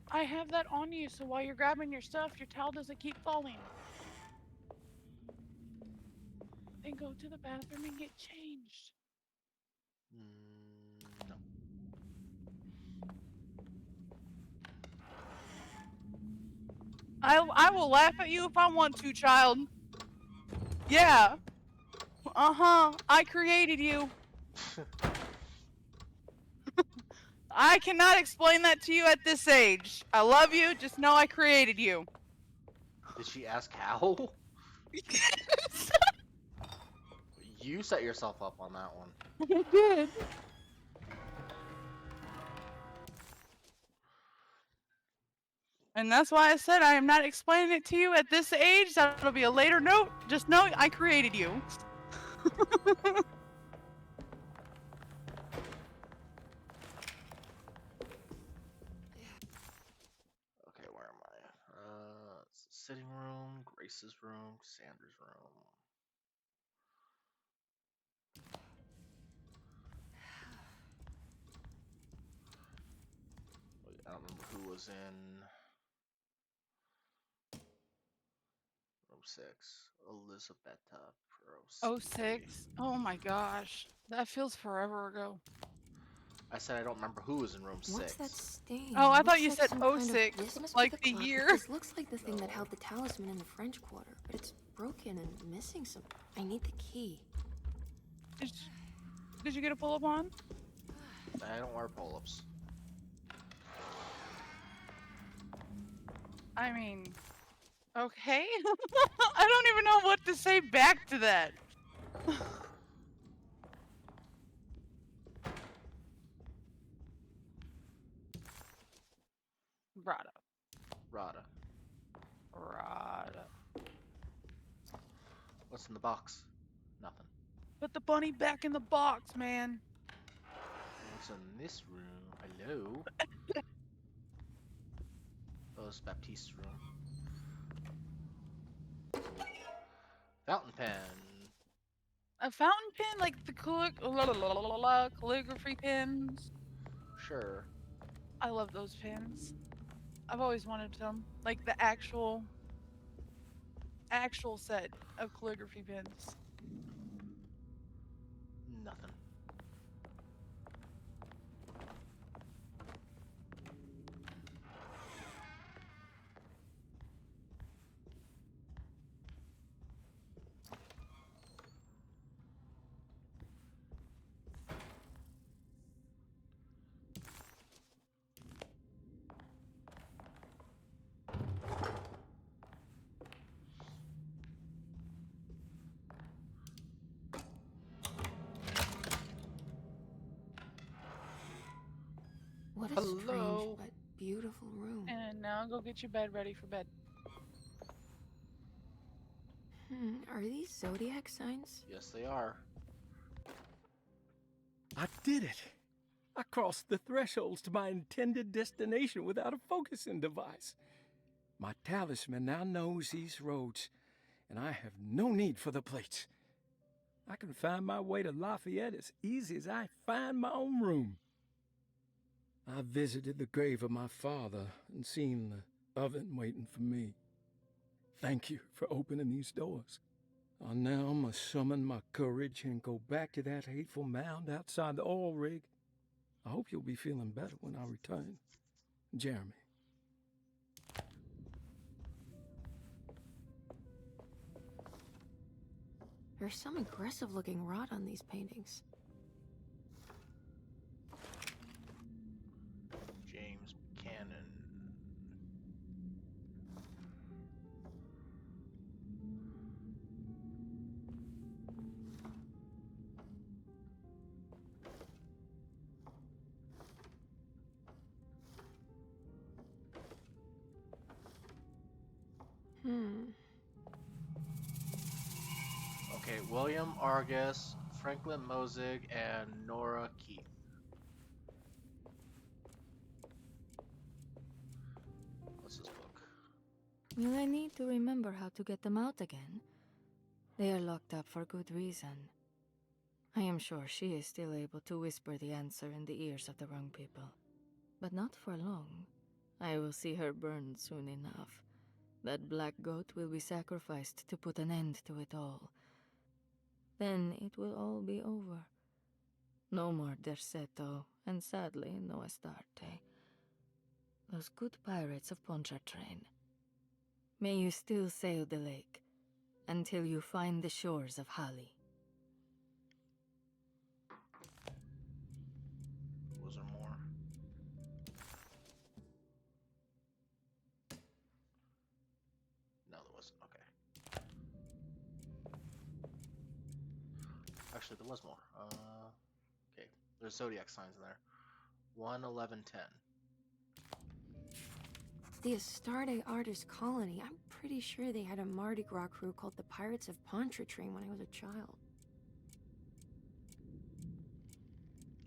I have that on you, so while you're grabbing your stuff, your towel doesn't keep falling. Then go to the bathroom and get changed. No. I will laugh at you if I want to, child. Yeah. Uh-huh. I created you. I cannot explain that to you at this age. I love you, just know I created you. Did she ask how? You set yourself up on that one. I did. And that's why I said I am not explaining it to you at this age. That'll be a later note. Just know I created you. Okay, where am I? It's the sitting room, Grace's room, Sanders' room. Wait, I don't remember who was in room 6. Elizabetta Pro. 06. Oh my gosh. That feels forever ago. I said I don't remember who was in room What's 6. that stain? Oh, I thought Looks you like said some kind of 06, business like with the clock, year. This looks like the thing that held the talisman in the French Quarter, but it's broken and missing some. I need the key. Did you get a pull-up on? I don't wear pull-ups. I mean, okay. I don't even know what to say back to that. Rada. Rada. Rada. What's in the box? Nothing. Put the bunny back in the box, man. What's in this room? Hello? Oh, it's Baptiste's room. Fountain pen. A fountain pen, like the calligraphy pens. Sure. I love those pens. I've always wanted them, like the actual set of calligraphy pens. Nothing. What a Hello. strange but beautiful room. And now go get your bed ready for bed. Are these zodiac signs? Yes, they are. I did it. I crossed the thresholds to my intended destination without a focusing device. My talisman now knows these roads, and I have no need for the plates. I can find my way to Lafayette as easy as I find my own room. I visited the grave of my father and seen the oven waiting for me. Thank you for opening these doors. I now must summon my courage and go back to that hateful mound outside the oil rig. I hope you'll be feeling better when I return. Jeremy. There's some aggressive-looking rot on these paintings. James Buchanan. Okay, William Argus, Franklin Mosig, and Nora Keith. What's this book? Will I need to remember how to get them out again? They are locked up for good reason. I am sure she is still able to whisper the answer in the ears of the wrong people. But not for long. I will see her burned soon enough. That black goat will be sacrificed to put an end to it all. Then it will all be over. No more Derceto, and sadly, no Astarte. Those good pirates of Pontchartrain. May you still sail the lake, until you find the shores of Hali. Was there more? No, there Actually, there was more. Okay, there's zodiac signs in there. 1, 11, 10. The Astarte Artist Colony. I'm pretty sure they had a Mardi Gras crew called the Pirates of Pontchartrain when I was a child.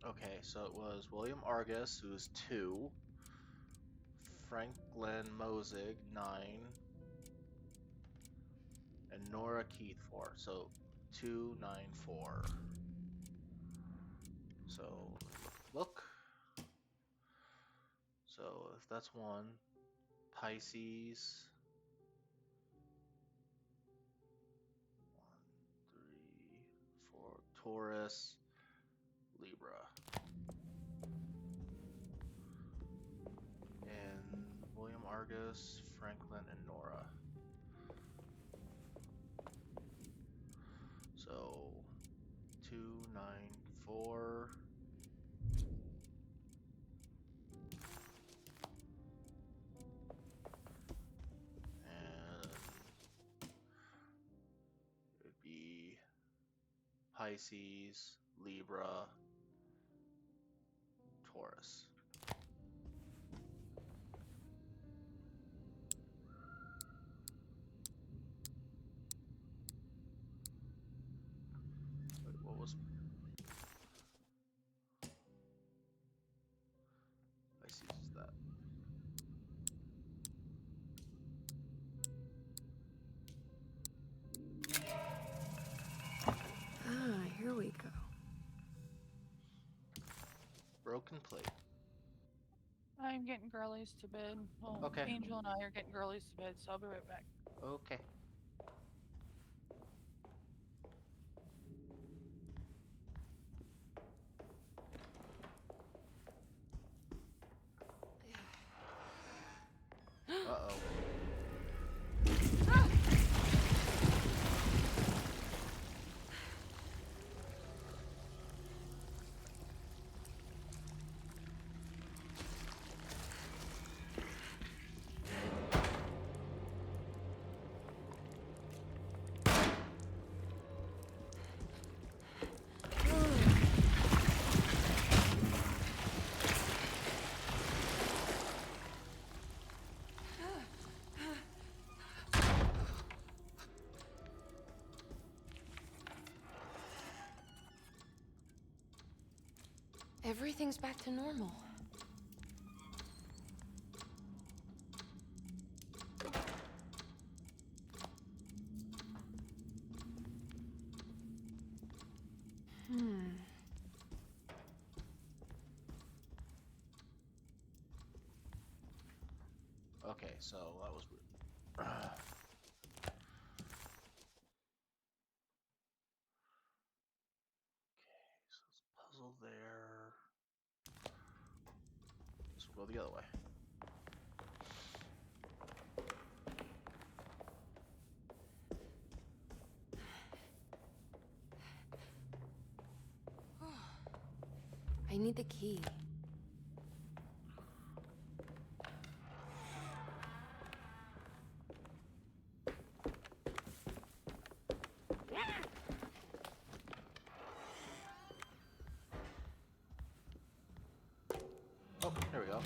Okay, so it was William Argus, who's 2. Franklin Mosig, 9. And Nora Keith, 4. So 2, 9, 4. So look. So if that's 1, Pisces. 1, 3, 4. Taurus, Libra. And William Argus, Franklin, and Nora. So 2, 9, 4. And it would be Pisces, Libra, Taurus. Wait, what was Pisces is that? Ah, here we go. Broken plate. I'm getting girlies to bed. Well, Okay. Angel and I are getting girlies to bed, so I'll be right back. Okay. Uh-oh. Everything's back to normal. Okay, so that was weird. Okay, so it's a puzzle there. This will go the other way. I need the key. Oh, there we go.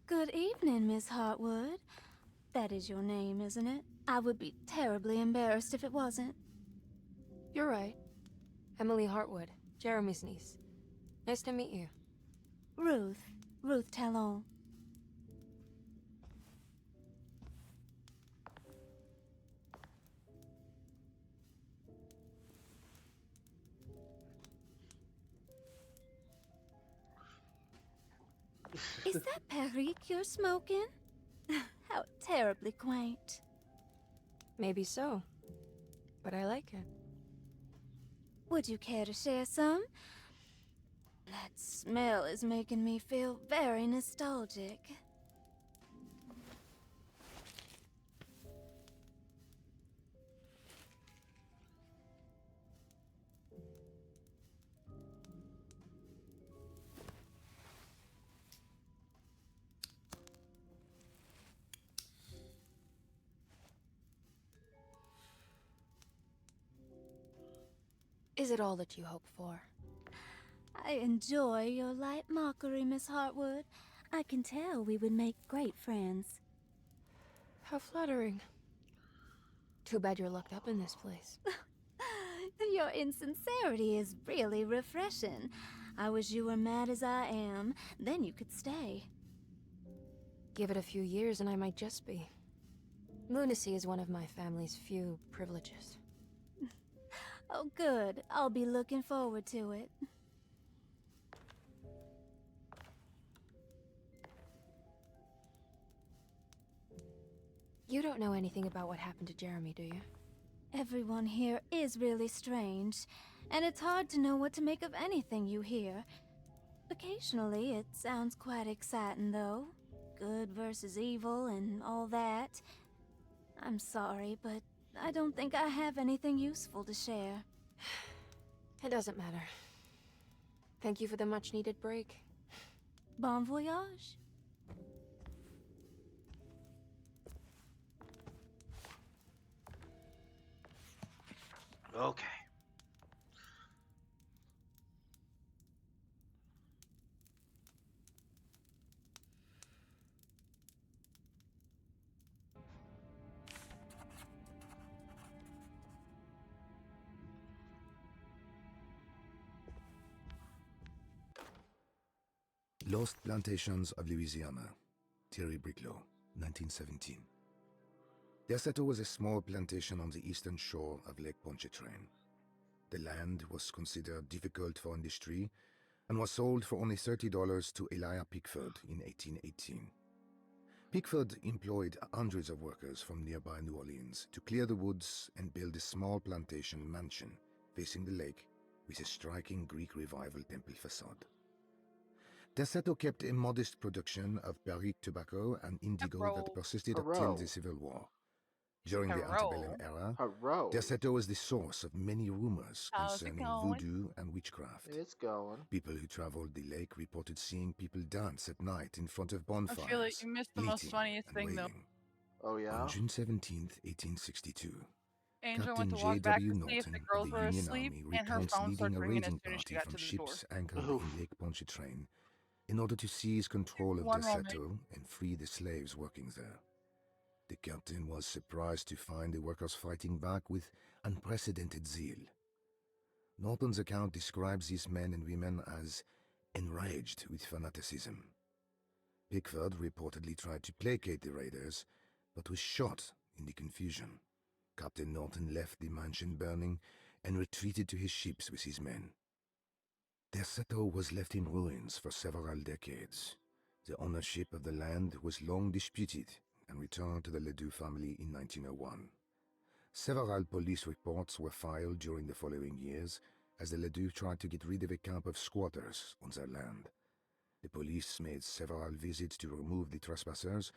Good evening, Miss Hartwood. That is your name, isn't it? I would be terribly embarrassed if it wasn't. You're right. Emily Hartwood, Jeremy's niece. Nice to meet you. Ruth Talon. Is that Perique you're smoking? How terribly quaint. Maybe so, but I like it. Would you care to share some? That smell is making me feel very nostalgic. Is it all that you hope for? I enjoy your light mockery, Miss Hartwood. I can tell we would make great friends. How flattering. Too bad you're locked up in this place. Your insincerity is really refreshing. I wish you were mad as I am, then you could stay. Give it a few years and I might just be. Lunacy is one of my family's few privileges. Oh, good. I'll be looking forward to it. You don't know anything about what happened to Jeremy, do you? Everyone here is really strange, and it's hard to know what to make of anything you hear. Occasionally, it sounds quite exciting, though. Good versus evil and all that. I'm sorry, but I don't think I have anything useful to share. It doesn't matter. Thank you for the much-needed break. Bon voyage. Okay. Lost Plantations of Louisiana, Thierry Briclot, 1917. Derceto was a small plantation on the eastern shore of Lake Pontchartrain. The land was considered difficult for industry and was sold for only $30 to Elijah Pickford in 1818. Pickford employed hundreds of workers from nearby New Orleans to clear the woods and build a small plantation mansion facing the lake with a striking Greek Revival temple facade. Derceto kept a modest production of Perique tobacco and indigo that persisted until the Civil War. During the antebellum era, Derceto was the source of many rumors concerning voodoo and witchcraft. It's going. People who traveled the lake reported seeing people dance at night in front of bonfires. I feel like you missed the most funniest thing, though. Oh, yeah? On June 17th, 1862, Angel Captain went to walk back J.W. to see if the Norton girls of the were Union asleep, Army and her recounts phone leading started a ringing as raiding soon as she party got from to the door. ships anchored in Lake Pontchartrain in order to seize control of One Derceto moment. and free the slaves working there. The captain was surprised to find the workers fighting back with unprecedented zeal. Norton's account describes these men and women as enraged with fanaticism. Pickford reportedly tried to placate the raiders, but was shot in the confusion. Captain Norton left the mansion burning and retreated to his ships with his men. Derceto was left in ruins for several decades. The ownership of the land was long disputed and returned to the Ledoux family in 1901. Several police reports were filed during the following years as the Ledoux tried to get rid of a camp of squatters on their land. The police made several visits to remove the trespassers,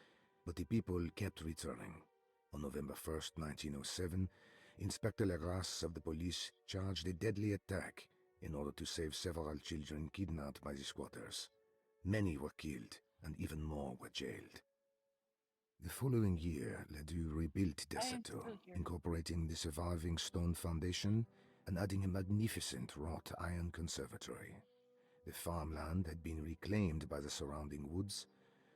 but the people kept returning. On November 1st, 1907, Inspector Legras of the police charged a deadly attack in order to save several children kidnapped by the squatters. Many were killed, and even more were jailed. The following year, Ledoux rebuilt Derceto, incorporating the surviving stone foundation and adding a magnificent wrought iron conservatory. The farmland had been reclaimed by the surrounding woods,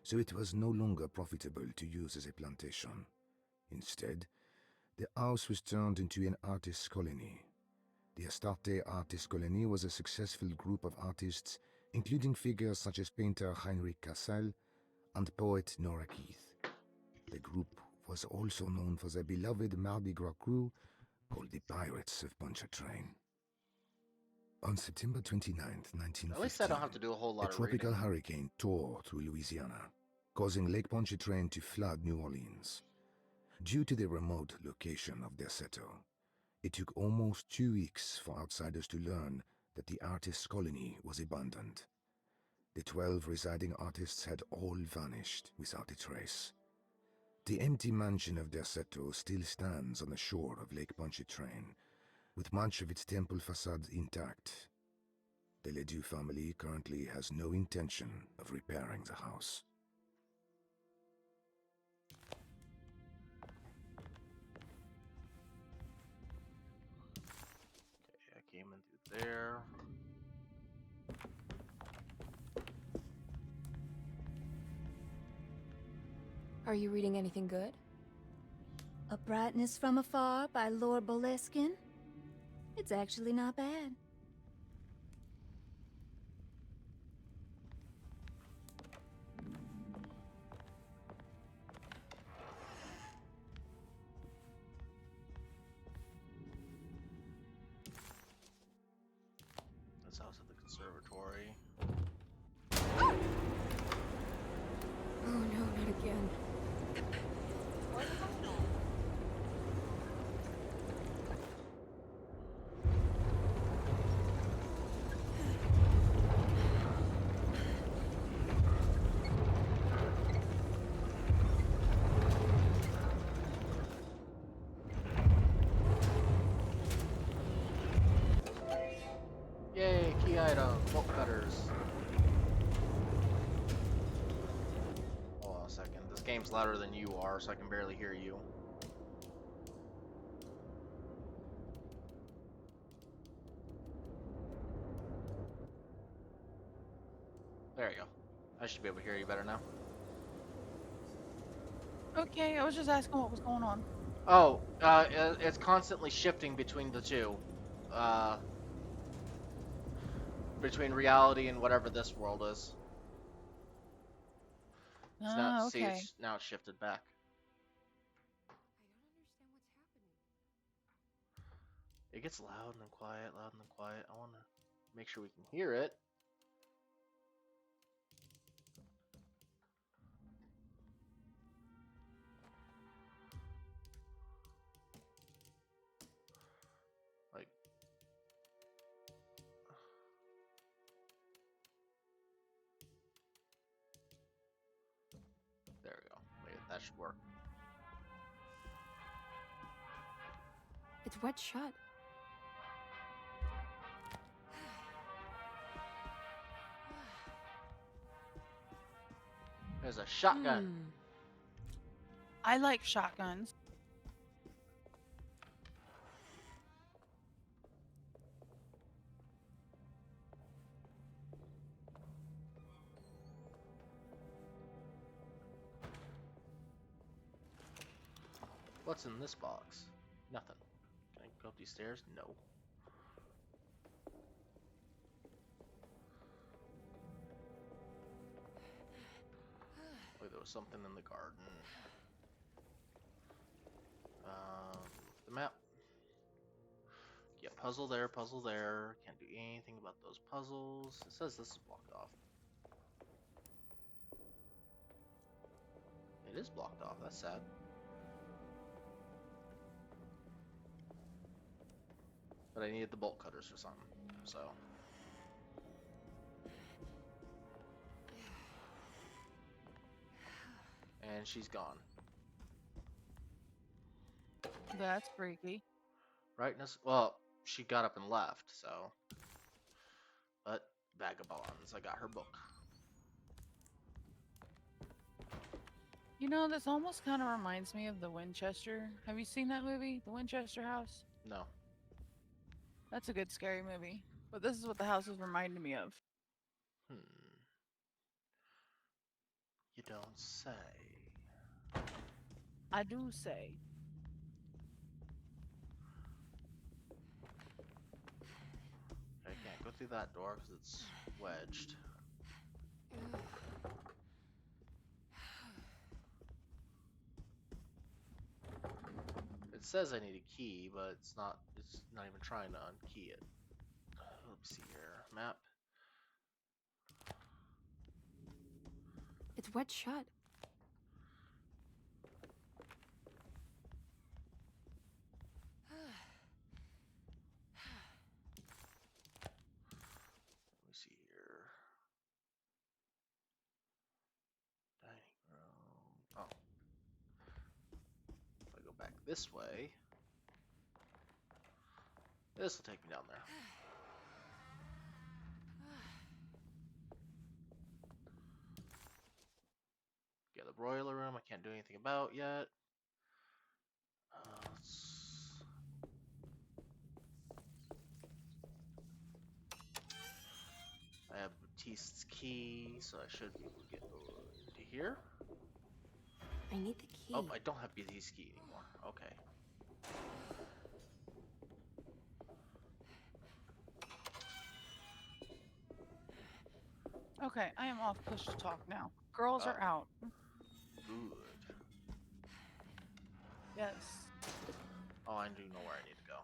so it was no longer profitable to use as a plantation. Instead, the house was turned into an artist's colony. The Astarte Artist Colony was a successful group of artists, including figures such as painter Heinrich Cassel and poet Nora Keith. The group was also known for their beloved Mardi Gras crew called the Pirates of Pontchartrain. On September 29th, 1915, At least I don't have to do a whole lot a of tropical reading. hurricane tore through Louisiana, causing Lake Pontchartrain to flood New Orleans. Due to the remote location of Derceto, it took almost 2 weeks for outsiders to learn that the artists' colony was abandoned. The 12 residing artists had all vanished without a trace. The empty mansion of Derceto still stands on the shore of Lake Pontchartrain, with much of its temple facade intact. The Ledoux family currently has no intention of repairing the house. Okay, I came in through there. Are you reading anything good? A Brightness from Afar by Lord Boleskine. It's actually not bad. That's house at the conservatory. Oh no, not again. Yay, key item, bolt cutters. Hold on a second. This game's louder than you are, so I can barely hear you. There you go. I should be able to hear you better now. Okay, I was just asking what was going on. Oh, it's constantly shifting between the two. Between reality and whatever this world is. So now, see, Okay. now it's shifted back. It gets loud and then quiet, loud and then quiet. I want to make sure we can hear it. Like, there we go. Wait, that should work. It's wet shut. There's a shotgun. I like shotguns. What's in this box? Nothing. Can I go up these stairs? No. Wait, there was something in the garden. The map. Yeah, puzzle there, puzzle there. Can't do anything about those puzzles. It says this is blocked off. It is blocked off. That's sad. But I needed the bolt cutters for something, so. And she's gone. That's freaky. Brightness. Well, she got up and left, so. But vagabonds, I got her book. You know, this almost kind of reminds me of The Winchester. Have you seen that movie, The Winchester House? No. That's a good scary movie. But this is what the house is reminding me of. You don't say. I do say. I can't go through that door because it's wedged. It says I need a key, but it's not even trying to unkey it. Let's see here. Map. It's wet shut. Let me see here. Dining room. Oh. If I go back this way, this will take me down there. Yeah, the broiler room I can't do anything about yet. I have Baptiste's key, so I should be able to get into here. I need the key. Oh, I don't have Baptiste's key anymore. Okay. Okay, I am off push to talk now. Girls are out. Good. Yes. Oh, I do know where I need to go.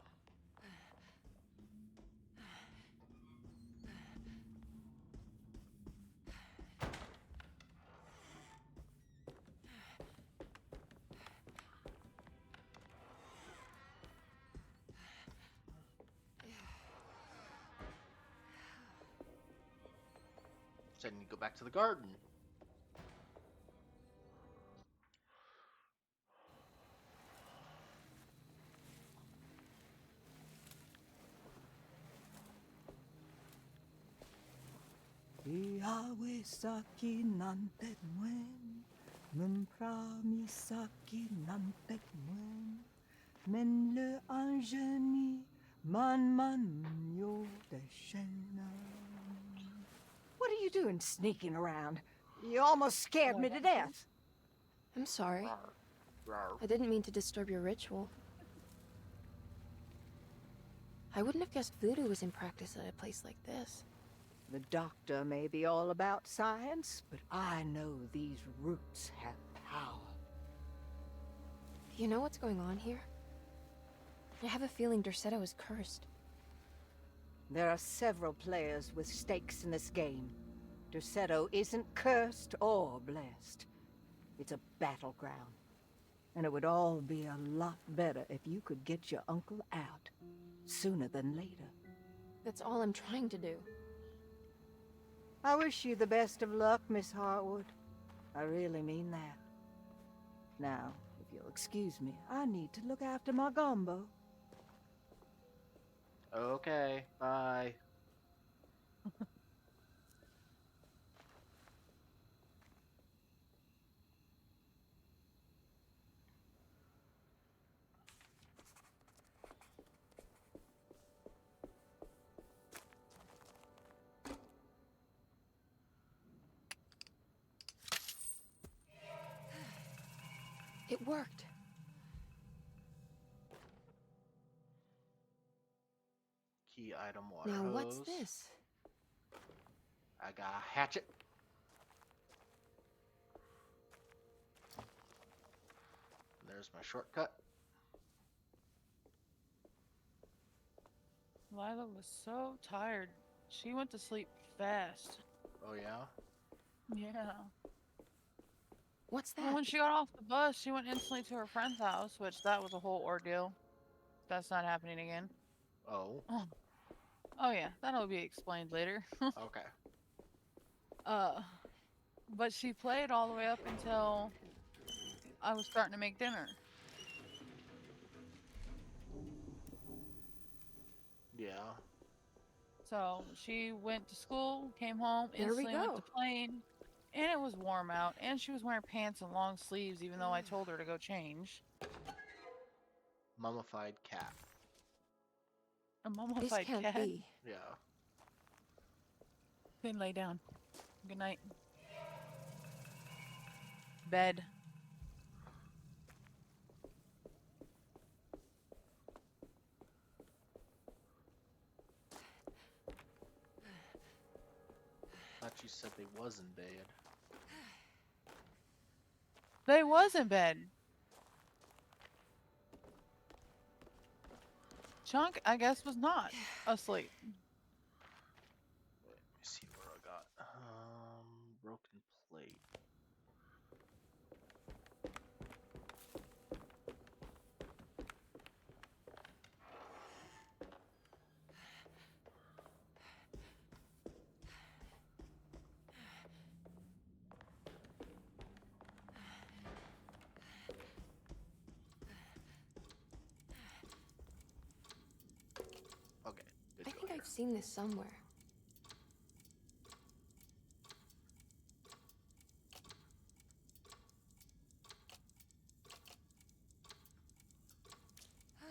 So I need to go back to the garden. Iawe saki nantet mwen, memprami saki nantet mwen, men le anjeni man yo deshena. What are you doing sneaking around? You almost scared me to death. I'm sorry. I didn't mean to disturb your ritual. I wouldn't have guessed voodoo was in practice at a place like this. The doctor may be all about science, but I know these roots have power. Do you know what's going on here? I have a feeling Derceto is cursed. There are several players with stakes in this game. Derceto isn't cursed or blessed. It's a battleground. And it would all be a lot better if you could get your uncle out sooner than later. That's all I'm trying to do. I wish you the best of luck, Miss Harwood. I really mean that. Now, if you'll excuse me, I need to look after my gumbo. Okay, bye. It worked. Key item water Now hose. what's this? I got a hatchet. There's my shortcut. Lila was so tired. She went to sleep fast. Oh yeah? Yeah. What's that? Well, when she got off the bus, she went instantly to her friend's house, which that was a whole ordeal. That's not happening again. Oh. Oh yeah, that'll be explained later. Okay. But she played all the way up until I was starting to make dinner. Yeah. So she went to school, came home, There we instantly went go. to playing, and it was warm out, and she was wearing pants and long sleeves, even though I told her to go change. Mummified cat. A This mummified can't cat. be. Yeah. Then lay down. Good night. Bed. Thought you said they was in bed. They was in bed. Chunk, I guess, was not asleep. seen this somewhere.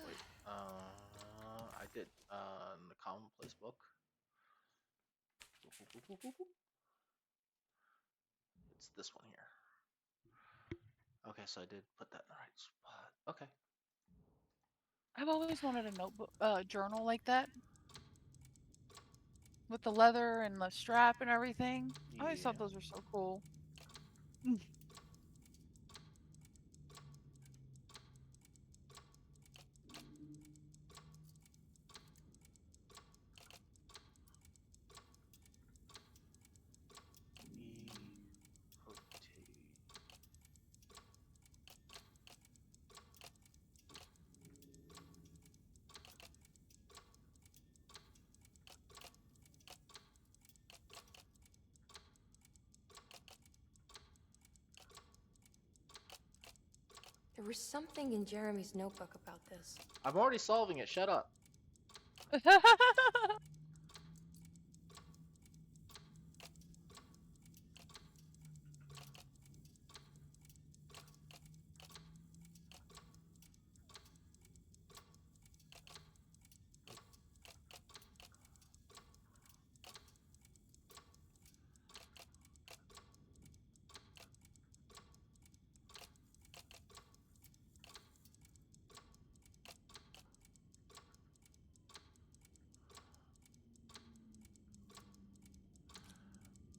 Wait, I did, in the commonplace book. It's this one here. Okay, so I did put that in the right spot. Okay. I've always wanted a notebook, journal like that, with the leather and the strap and everything. I always thought those were so cool. There was something in Jeremy's notebook about this. I'm already solving it. Shut up.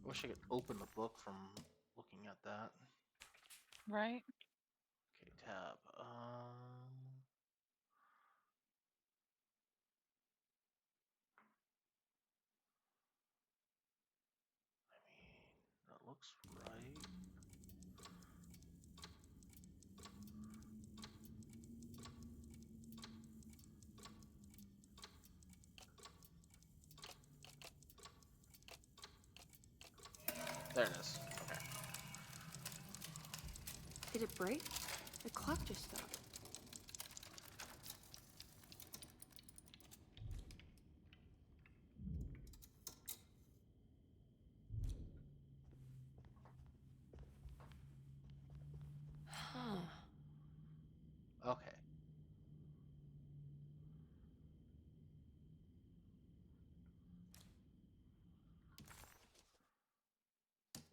Wish I could open the book from looking at that. Right? Okay, tab. That looks right. There it is. Okay. Did it break? The clock just stopped. Huh. Okay.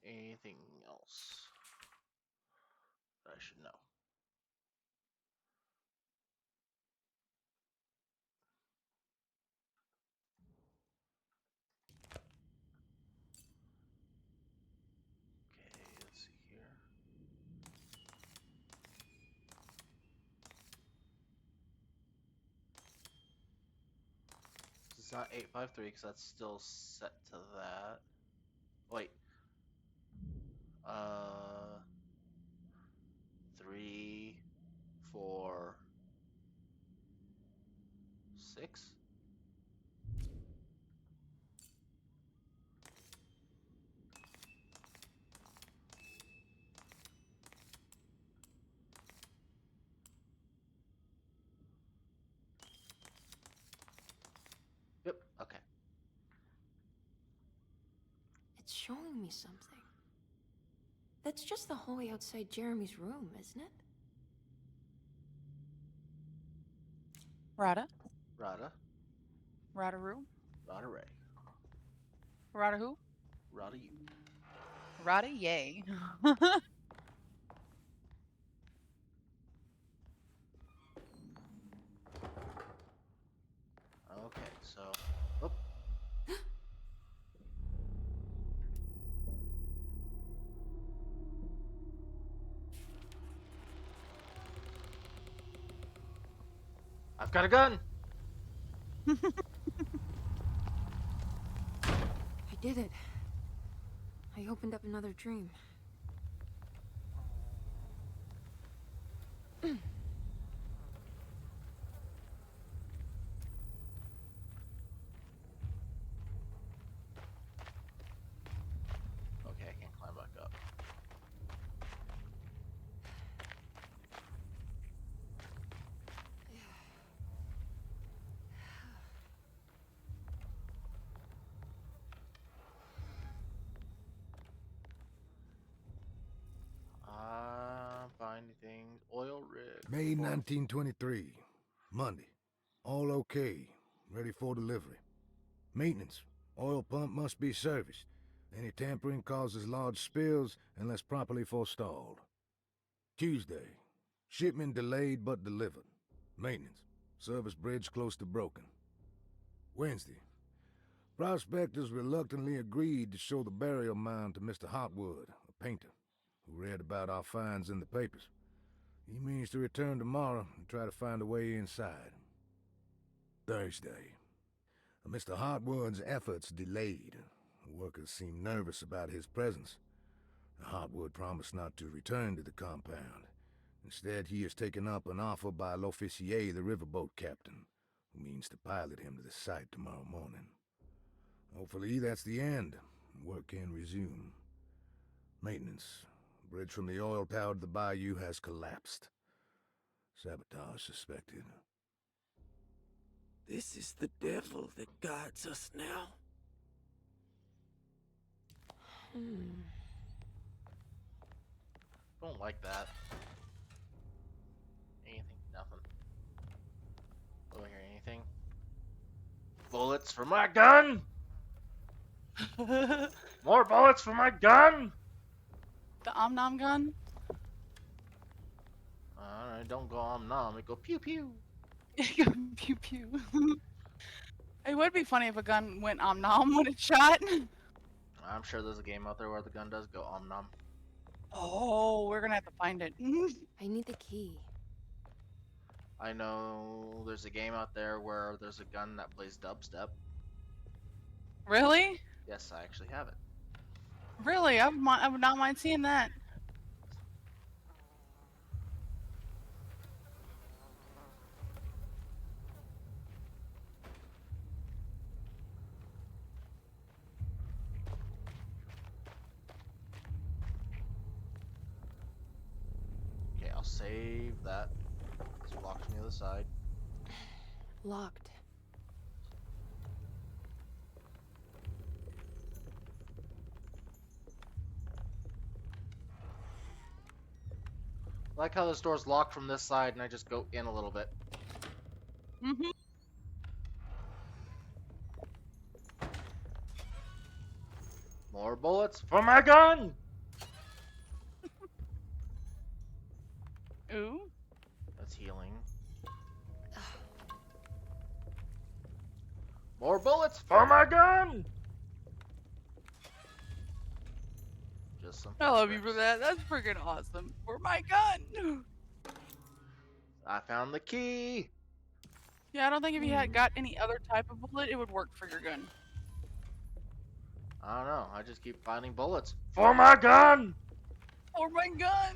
Anything else that I should know? Okay, let's see here. It's not 853 because that's still set to that. Wait. 3, 4, 6. Yep. Okay. It's showing me something. That's just the hallway outside Jeremy's room, isn't it? Rada? Rada. Rada-roo? Rada Ray. Rada who? Rada you. Rada yay. Okay, so. Oh. I've got a gun! I did it. I opened up another dream. Okay, I can climb back up. May 1923. Monday. All okay. Ready for delivery. Maintenance. Oil pump must be serviced. Any tampering causes large spills unless properly forestalled. Tuesday. Shipment delayed but delivered. Maintenance. Service bridge close to broken. Wednesday. Prospectors reluctantly agreed to show the burial mound to Mr. Hotwood, a painter, who read about our finds in the papers. He means to return tomorrow and try to find a way inside. Thursday. Mr. Hotwood's efforts delayed. The workers seemed nervous about his presence. Hotwood promised not to return to the compound. Instead, he has taken up an offer by L'Officier, the riverboat captain, who means to pilot him to the site tomorrow morning. Hopefully that's the end. Work can resume. Maintenance. Bridge from the oil tower to the bayou has collapsed. Sabotage suspected. This is the devil that guides us now. Don't like that. Anything, nothing. Don't hear anything. Bullets for my gun! More bullets for my gun! The Om-Nom gun? Alright, don't go om-nom, it go pew-pew. Pew pew. It would be funny if a gun went Om-Nom when it shot. I'm sure there's a game out there where the gun does go om-nom. Oh, we're gonna have to find it. I need the key. I know there's a game out there where there's a gun that plays dubstep. Really? Yes, I actually have it. Really? I would not mind seeing that. Okay, I'll save that. It's locked on the other side. Locked. I like how this door's locked from this side and I just go in a little bit. Mm-hmm. More bullets for my gun! Ooh. That's healing. More bullets for my gun! Just some. I love you for that. That's freaking awesome. For my gun. I found the key. Yeah, I don't think if you had got any other type of bullet, it would work for your gun. I don't know. I just keep finding bullets for my gun. For my gun.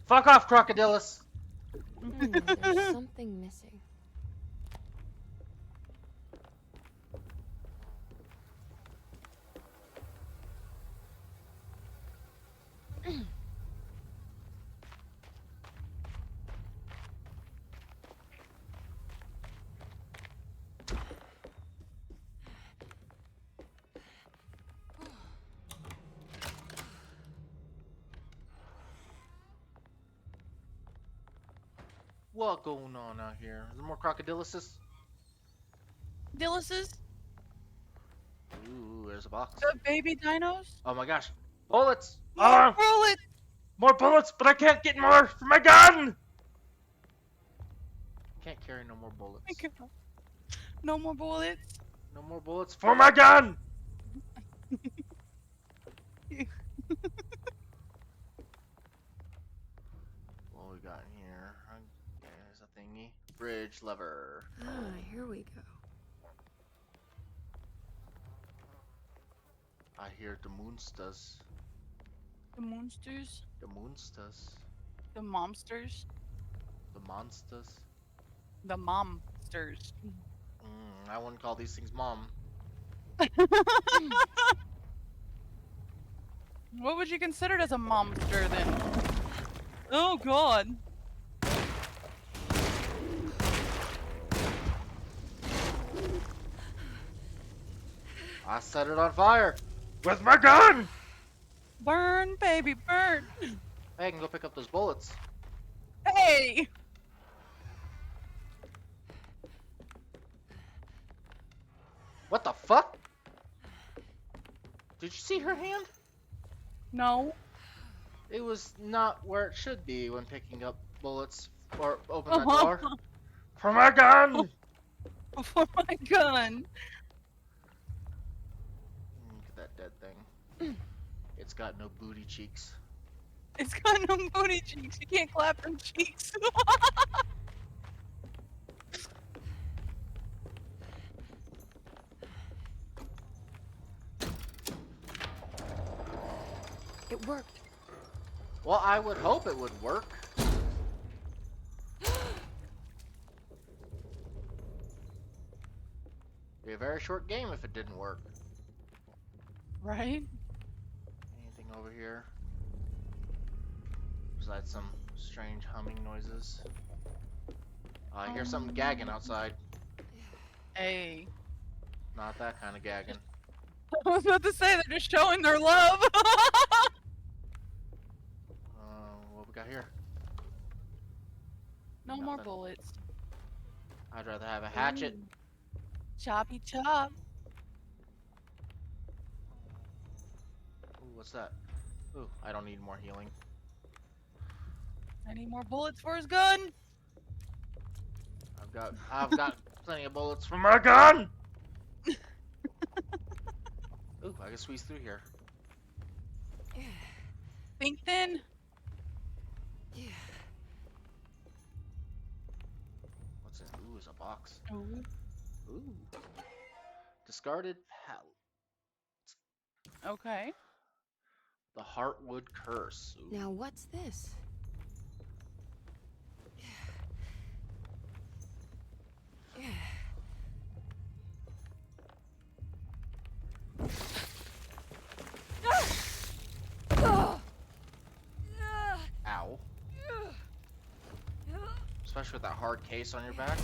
Fuck off, Crocodilus. There's something missing. What going on out here? Is there more Crocodiluses? Dilluses? Ooh, there's a box. The baby dinos? Oh my gosh. Bullets! More bullets! More bullets, but I can't get more for my gun! Can't carry no more bullets. No more bullets? No more bullets for my gun! What we got in here? There's a thingy. Bridge lever. Ah, here we go. I hear the moonstas. The monsters? The moonstas. The momsters? The monsters. The momsters. I wouldn't call these things mom. What would you consider it as a momster then? Oh god. I set it on fire. With my gun! Burn, baby, burn. Hey, I can go pick up those bullets. Hey! What the fuck? Did you see her hand? No. It was not where it should be when picking up bullets or open that door. For my gun! For my gun. Look at that dead thing. It's got no booty cheeks. It's got no booty cheeks. You can't clap them cheeks. It worked. Well, I would hope it would work. Be a very short game if it didn't work. Right? Anything over here? Besides some strange humming noises. I hear something gagging outside. Hey. Not that kind of gagging. I was about to say they're just showing their love. What we got here? No more Nothing. bullets. I'd rather have a hatchet. Ooh. Choppy chop. Ooh, what's that? Ooh, I don't need more healing. I need more bullets for his gun. I've got plenty of bullets for my gun. Ooh, I can squeeze through here. Think thin. What's in? Ooh, it's a box. Ooh. Ooh. Discarded pallet. Okay. The Heartwood Curse. Ooh. Now what's this? Ow. Especially with that hard case on your back.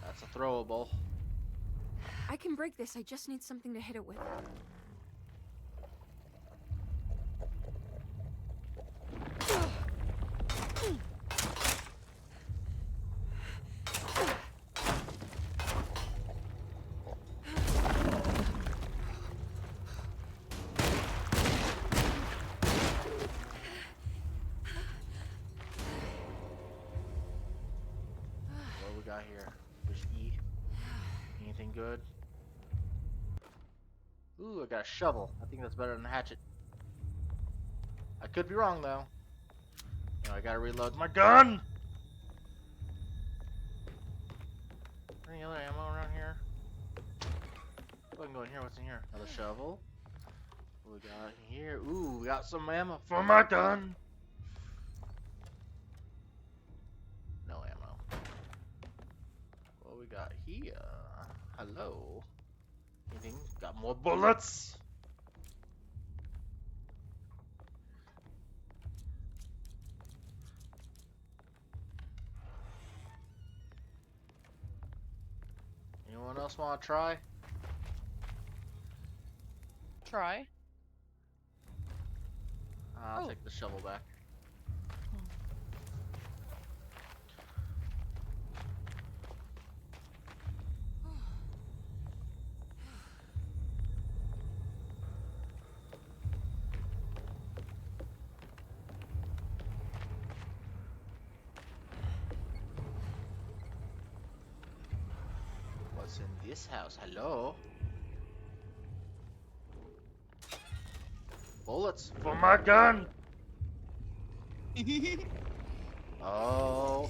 That's a throwable. I can break this, I just need something to hit it with. What we got here? Push E. Anything good? Ooh, I got a shovel. I think that's better than a hatchet. I could be wrong though. I gotta reload my gun! Any other ammo around here? Oh, I can go in here. What's in here? Another shovel. What we got here? Ooh, we got some ammo for my gun! No ammo. What we got here? Hello? Anything? Got more bullets? Anyone else want to try? Try. I'll take the shovel back. What's in this house? Hello? Bullets for my gun! Oh.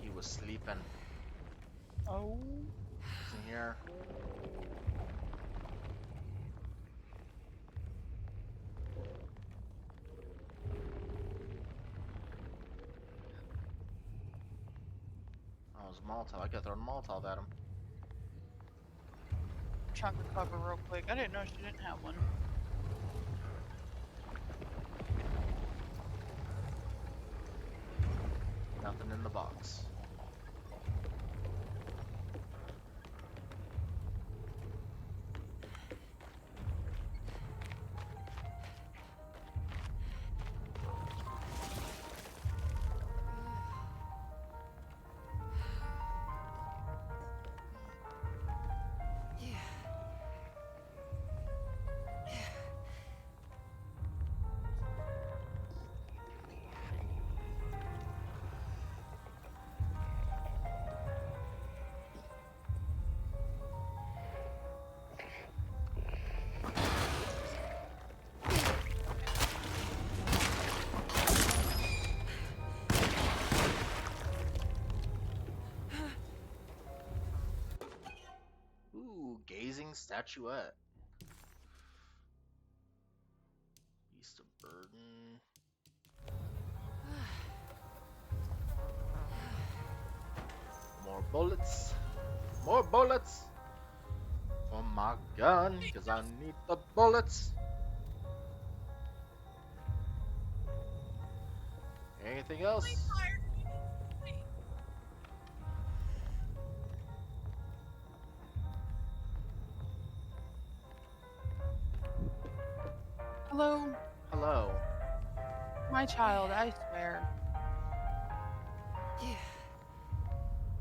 He was sleeping. was a Molotov. I could throw a Molotov at him. Chunk of cover real quick. I didn't know she didn't have one. Nothing in the box. Gazing statuette. Beast of burden. More bullets. More bullets for my gun, because I need the bullets. Anything else? Hello? Hello. My child, I swear.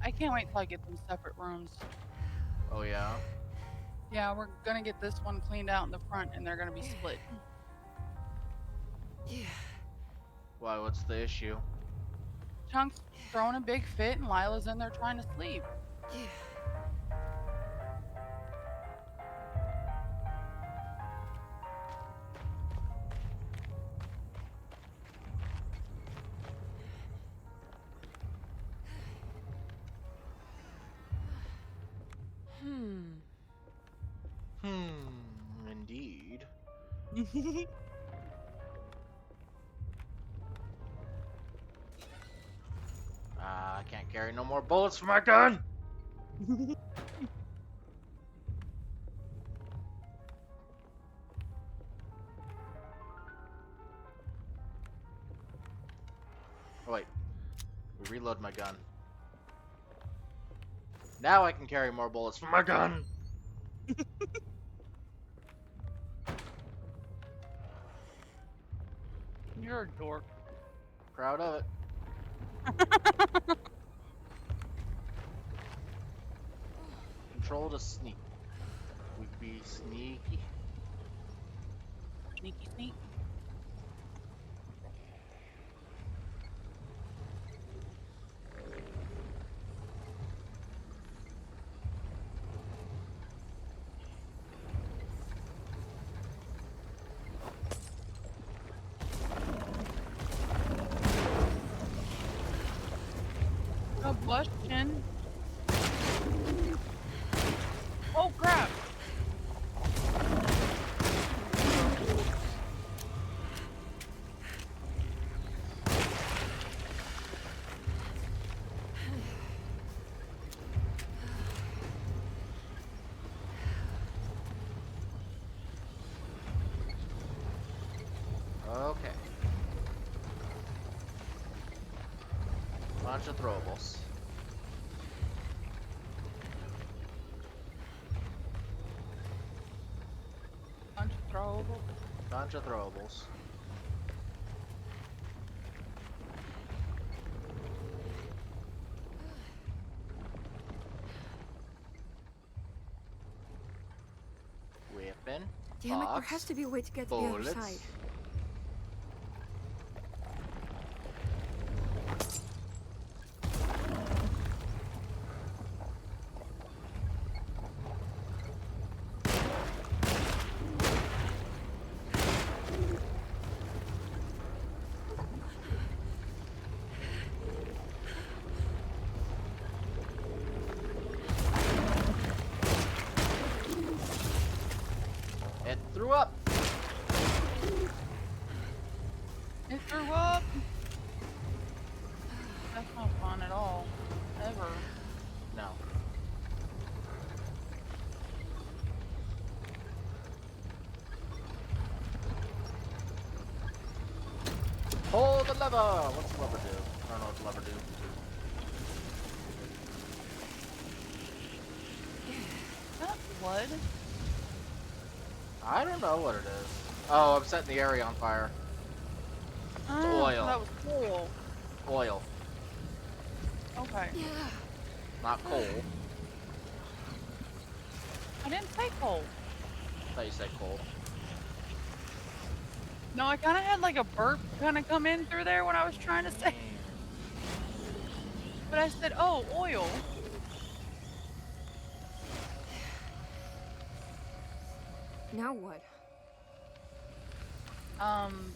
I can't wait till I get them separate rooms. Oh yeah? Yeah, we're gonna get this one cleaned out in the front and they're gonna be split. Why, what's the issue? Chunk's throwing a big fit and Lila's in there trying to sleep. Indeed. I can't carry no more bullets for my gun! Oh wait, reload my gun. Now I can carry more bullets for my gun! You're a dork. Proud of it. Control to sneak. We could be sneaky. Sneaky sneak. Combustion. Oh crap! Okay. Bunch of throwables. Bunch of throwables. Bunch of throwables. Weapon. Damn it, there box, has to be a way to get to the other bullets. side. It threw up. It threw up. That's not fun at all. Ever. No. Pull the lever! What's the lever do? I don't know what the lever do. Is that blood? I don't know what it is. Oh, I'm setting the area on fire. It's Oh, oil. that was cool. Oil, Okay. not coal. I didn't say coal. I thought you said coal. No, I kind of had like a burp kind of come in through there when I was trying to say. But I said, oh, oil. Now what?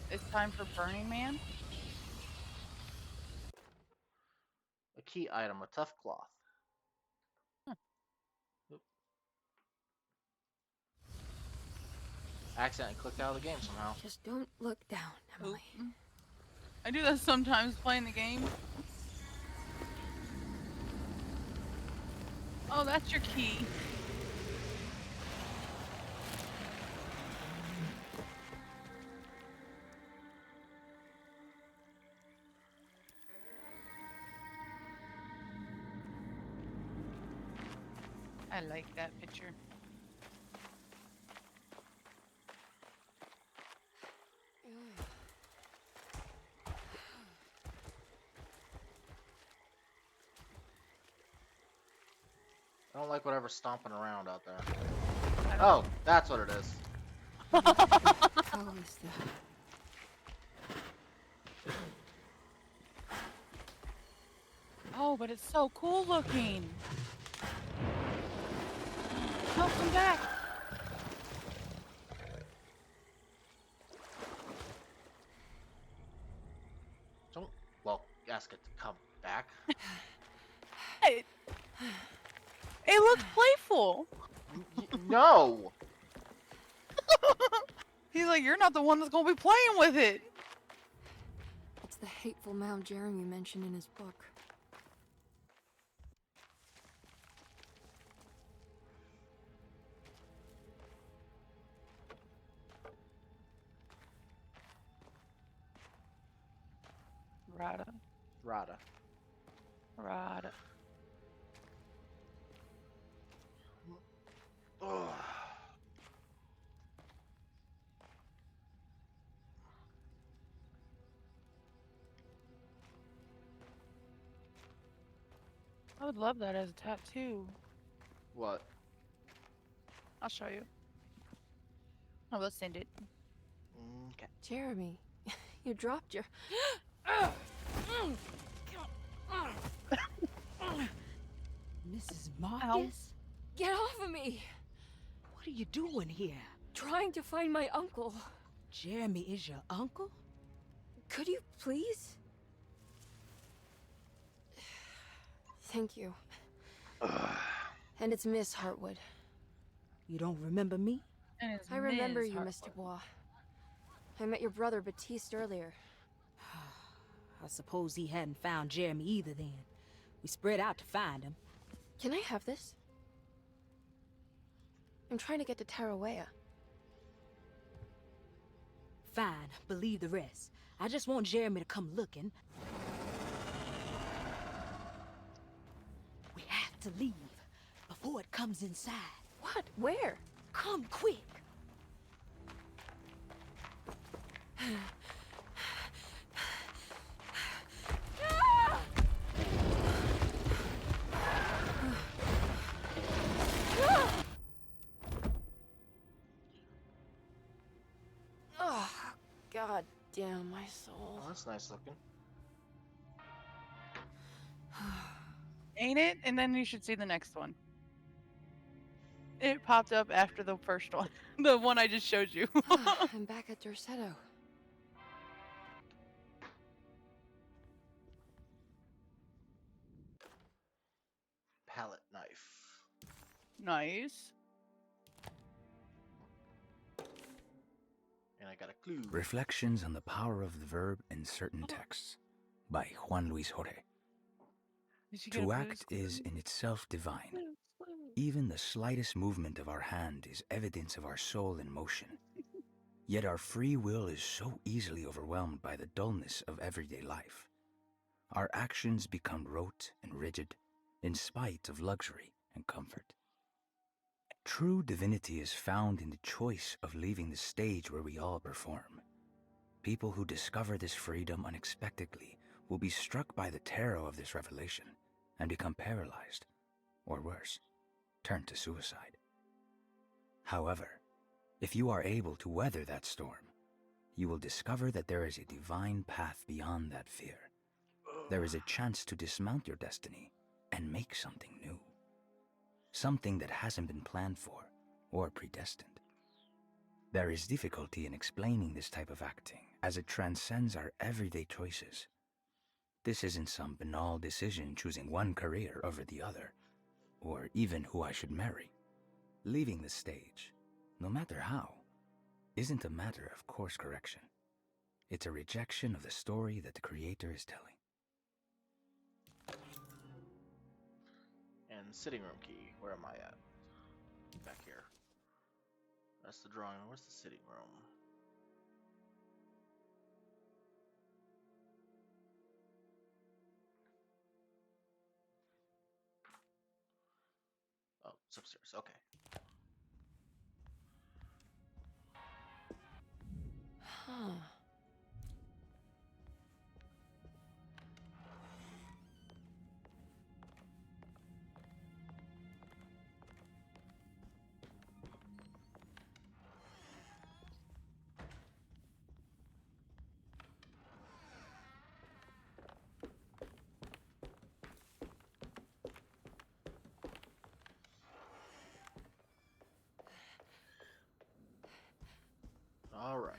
It's time for Burning Man. A key item, a tough cloth. Oop. Accidentally clicked out of the game somehow. Just don't look down, Emily. I do that sometimes playing the game. Oh, that's your key. I like that picture. I don't like whatever's stomping around out there. Oh, that's what it is. How is that? Oh, but it's so cool looking. Oh, come back. Don't, well, ask it to come back. It looks playful. No! He's like, you're not the one that's gonna be playing with it. It's the hateful mound Jeremy mentioned in his book. Rada. Ugh. I would love that as a tattoo. What? I'll show you. I will send it. Okay. Jeremy, you dropped your... Mrs. Marcus? Get off of me! What are you doing here? Trying to find my uncle. Jeremy is your uncle? Could you please? Thank you. And it's Miss Hartwood. You don't remember me? And it's I remember Ms. you, Hartwood. Mr. Bois. I met your brother Batiste earlier. I suppose he hadn't found Jeremy either then. We spread out to find him. Can I have this? I'm trying to get to Tarawea. Fine, believe the rest. I just want Jeremy to come looking. We have to leave before it comes inside. What? Where? Come quick. Oh, God damn my soul. Oh, that's nice looking. Ain't it? And then you should see the next one. It popped up after the first one. The one I just showed you. I'm back at Dorsetto. Palette knife. Nice. And I got a clue. Reflections on the Power of the Verb in Certain Texts by Juan Luis Jorge. Did you get To a act Blue's is Clues? in itself divine. Blue's Clues. Even the slightest movement of our hand is evidence of our soul in motion. Yet our free will is so easily overwhelmed by the dullness of everyday life. Our actions become rote and rigid, in spite of luxury and comfort. True divinity is found in the choice of leaving the stage where we all perform. People who discover this freedom unexpectedly will be struck by the terror of this revelation and become paralyzed, or worse, turn to suicide. However, if you are able to weather that storm, you will discover that there is a divine path beyond that fear. There is a chance to dismount your destiny and make something new. Something that hasn't been planned for or predestined. There is difficulty in explaining this type of acting as it transcends our everyday choices. This isn't some banal decision choosing one career over the other, or even who I should marry. Leaving the stage, no matter how, isn't a matter of course correction. It's a rejection of the story that the creator is telling. And sitting room key. Where am I at? Back here. That's the drawing room. Where's the sitting room? Oh, it's upstairs. Okay. Huh. All right.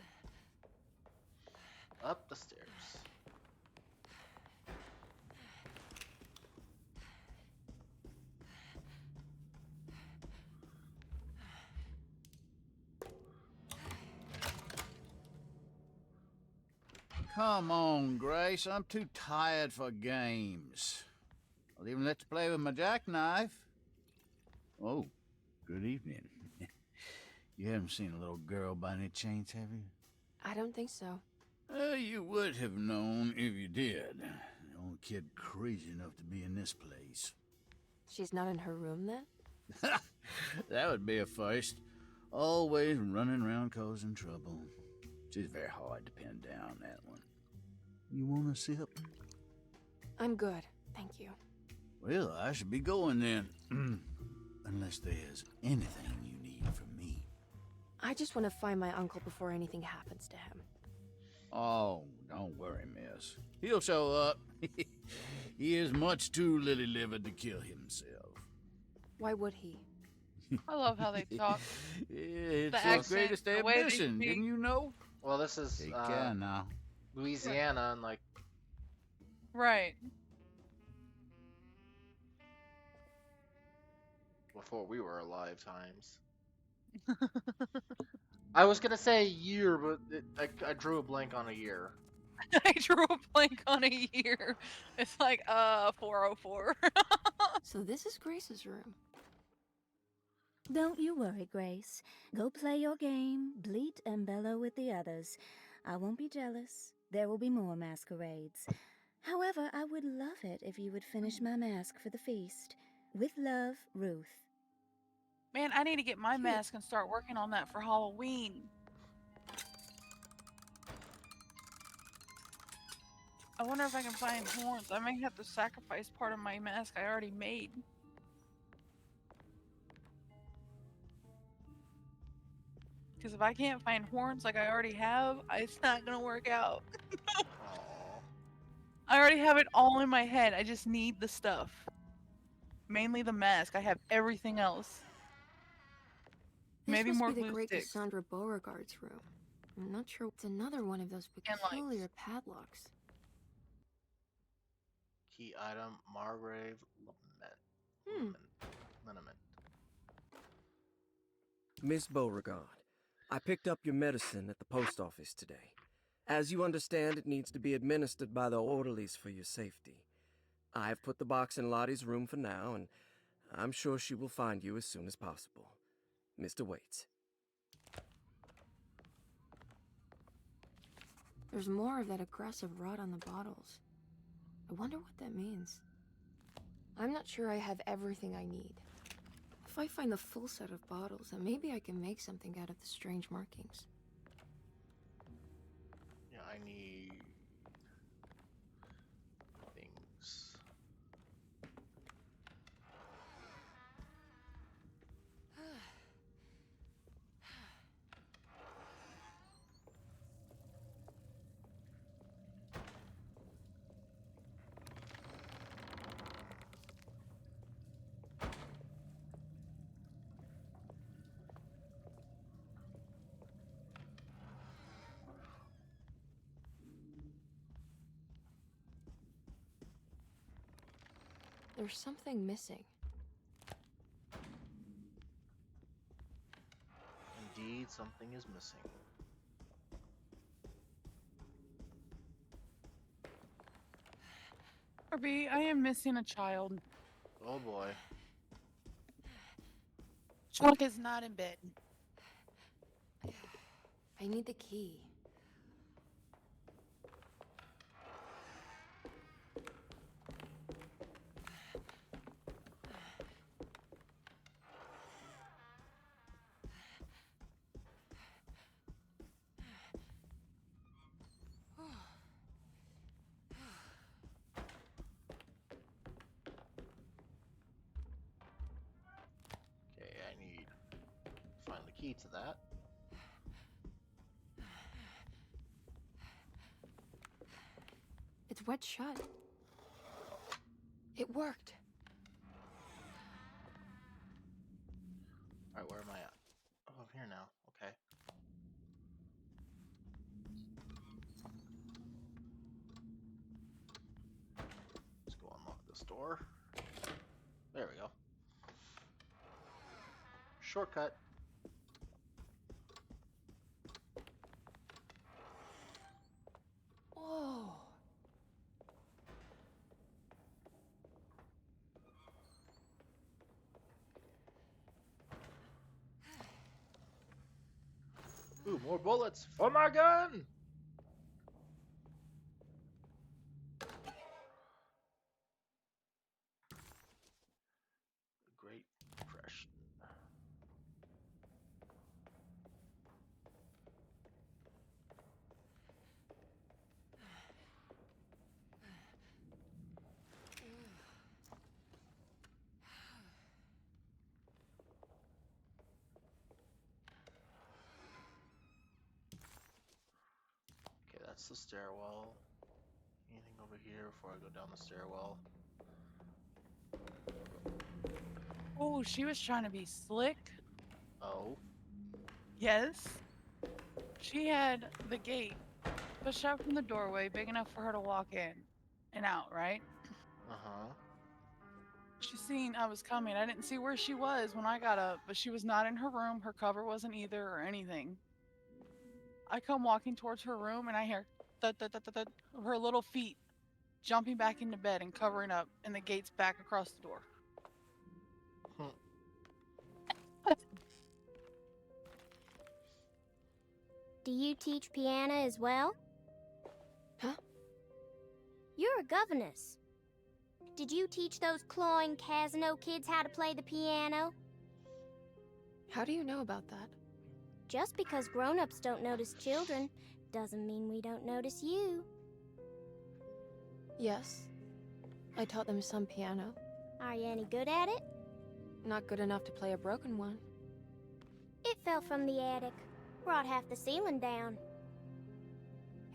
Up the stairs. Come on, Grace. I'm too tired for games. I'll even let you play with my jackknife. Oh, good evening. You haven't seen a little girl by any chance, have you? I don't think so. You would have known if you did. The only kid crazy enough to be in this place. She's not in her room then? That would be a first. Always running around causing trouble. She's very hard to pin down, that one. You want a sip? I'm good, thank you. Well, I should be going then. Unless there's anything you need from me. I just want to find my uncle before anything happens to him. Oh, don't worry, miss. He'll show up. He is much too lily-livered to kill himself. Why would he? I love how they talk. It's The his accent, greatest the way they ambition, speak. didn't you know? Well, this is Take care now. Louisiana, and like Right. before we were alive times. I was gonna say year, but I drew a blank on a year. I drew a blank on a year. It's like 404. So this is Grace's room. Don't you worry, Grace. Go play your game, bleat and bellow with the others. I won't be jealous. There will be more masquerades. However, I would love it if you would finish my mask for the feast. With love, Ruth. Man, I need to get my mask and start working on that for Halloween. I wonder if I can find horns. I may have to sacrifice part of my mask I already made. Because if I can't find horns like I already have, it's not going to work out. I already have it all in my head. I just need the stuff. Mainly the mask. I have everything else. This Maybe must more be the glue great sticks. Cassandra Beauregard's room. I'm not sure it's another one of those And lights. peculiar padlocks. Key item: Margrave Lament. Liniment. Miss Beauregard, I picked up your medicine at the post office today. As you understand, it needs to be administered by the orderlies for your safety. I've put the box in Lottie's room for now, and I'm sure she will find you as soon as possible. Mr. Waits. There's more of that aggressive rot on the bottles. I wonder what that means. I'm not sure I have everything I need. If I find the full set of bottles, then maybe I can make something out of the strange markings. Yeah, I need things. There's something missing. Indeed, something is missing. RB, I am missing a child. Oh boy. Chuck is not in bed. I need the key. Okay, I need to find the key to that. It's wedged shut. It worked. Alright, where am I at? Oh, I'm here now. Okay. Let's go unlock this door. There we go. Shortcut. Whoa. Ooh, more bullets for my gun! Great Depression. Okay, that's the stairwell. Anything over here before I go down the stairwell? Oh, she was trying to be slick. Oh. Yes. She had the gate pushed out from the doorway big enough for her to walk in and out, right? Uh-huh. She seen I was coming. I didn't see where she was when I got up, but she was not in her room. Her cover wasn't either or anything. I come walking towards her room and I hear thud, thud, thud, thud, thud, of her little feet jumping back into bed and covering up, and the gate's back across the door. Do you teach piano as well? Huh? You're a governess. Did you teach those cloying Casino kids how to play the piano? How do you know about that? Just because grown-ups don't notice children doesn't mean we don't notice you. Yes. I taught them some piano. Are you any good at it? Not good enough to play a broken one. It fell from the attic. Brought half the ceiling down.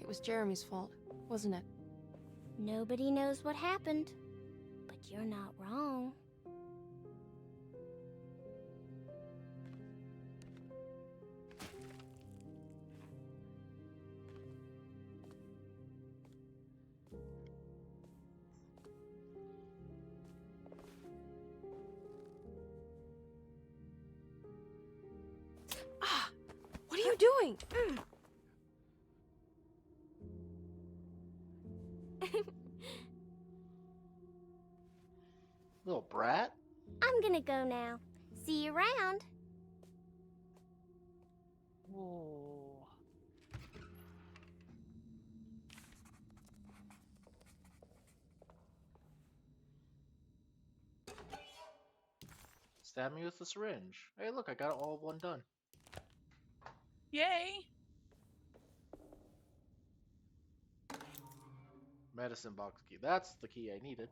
It was Jeremy's fault, wasn't it? Nobody knows what happened, but you're not wrong. Ah! What are you doing? Little brat. I'm gonna go now. See you around. Whoa. Stab me with the syringe. Hey, look, I got all one done. Yay! Medicine box key. That's the key I needed.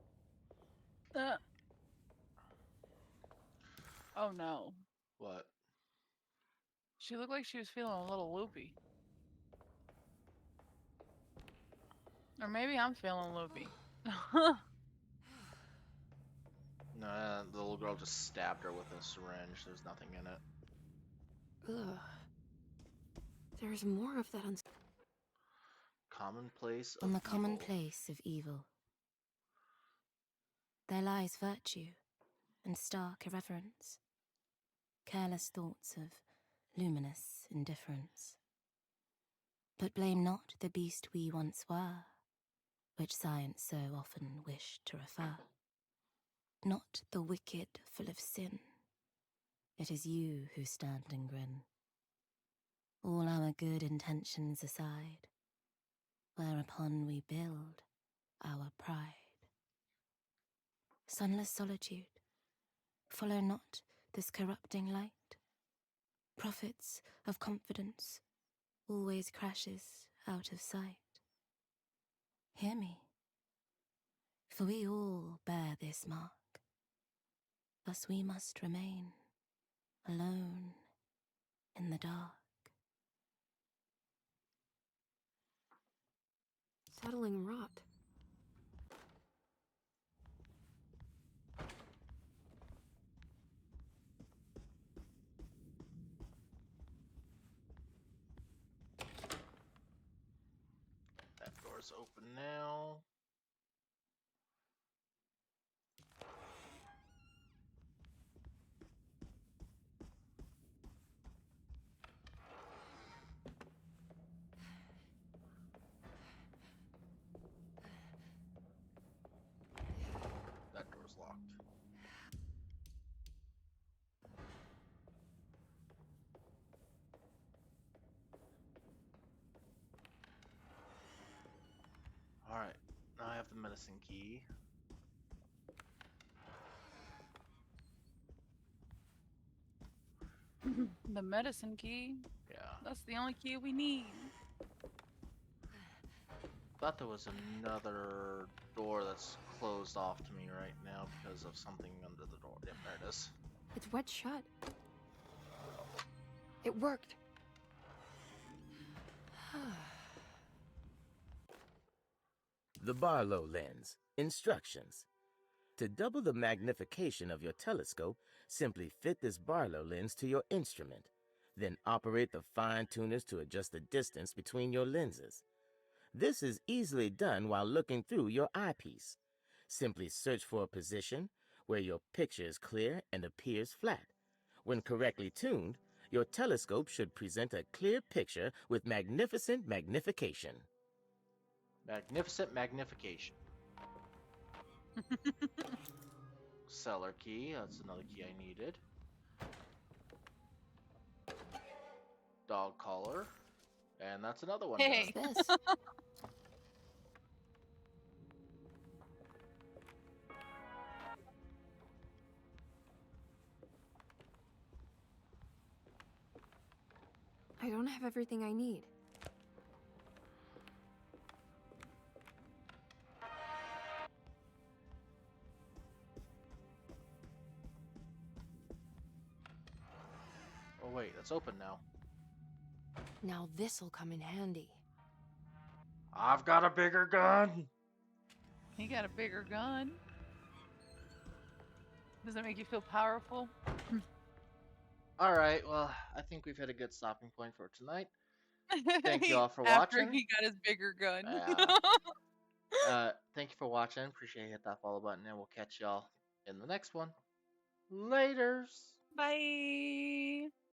Oh no. What? She looked like she was feeling a little loopy. Or maybe I'm feeling loopy. Nah, the little girl just stabbed her with a syringe. There's nothing in it. Ugh. There's more of that Commonplace of On the evil. commonplace of evil, there lies virtue and stark irreverence, careless thoughts of luminous indifference. But blame not the beast we once were, which science so often wished to refer. Not the wicked full of sin, it is you who stand and grin. All our good intentions aside, whereupon we build our pride. Sunless solitude, follow not this corrupting light. Prophets of confidence always crashes out of sight. Hear me, for we all bear this mark. Thus we must remain alone in the dark. settling rot. That door's open now. That door's locked. Alright, now I have the medicine key. The medicine key. Yeah. That's the only key we need. Thought there was another door that's closed off to me right now because of something under the door. Yep, there it is. It's wet shut. It worked. The Barlow lens. Instructions. To double the magnification of your telescope, simply fit this Barlow lens to your instrument. Then operate the fine tuners to adjust the distance between your lenses. This is easily done while looking through your eyepiece. Simply search for a position where your picture is clear and appears flat. When correctly tuned, your telescope should present a clear picture with magnificent magnification. Magnificent magnification. Cellar key, that's another key I needed. Dog collar, and that's another one. Hey. done. This. I don't have everything I need. Oh wait, that's open now. Now this'll come in handy. I've got a bigger gun. He got a bigger gun. Does that make you feel powerful? Alright, well, I think we've hit a good stopping point for tonight. Thank you all for After watching. he got his bigger gun. Thank you for watching. Appreciate you hit that follow button, and we'll catch y'all in the next one. Laters. Bye.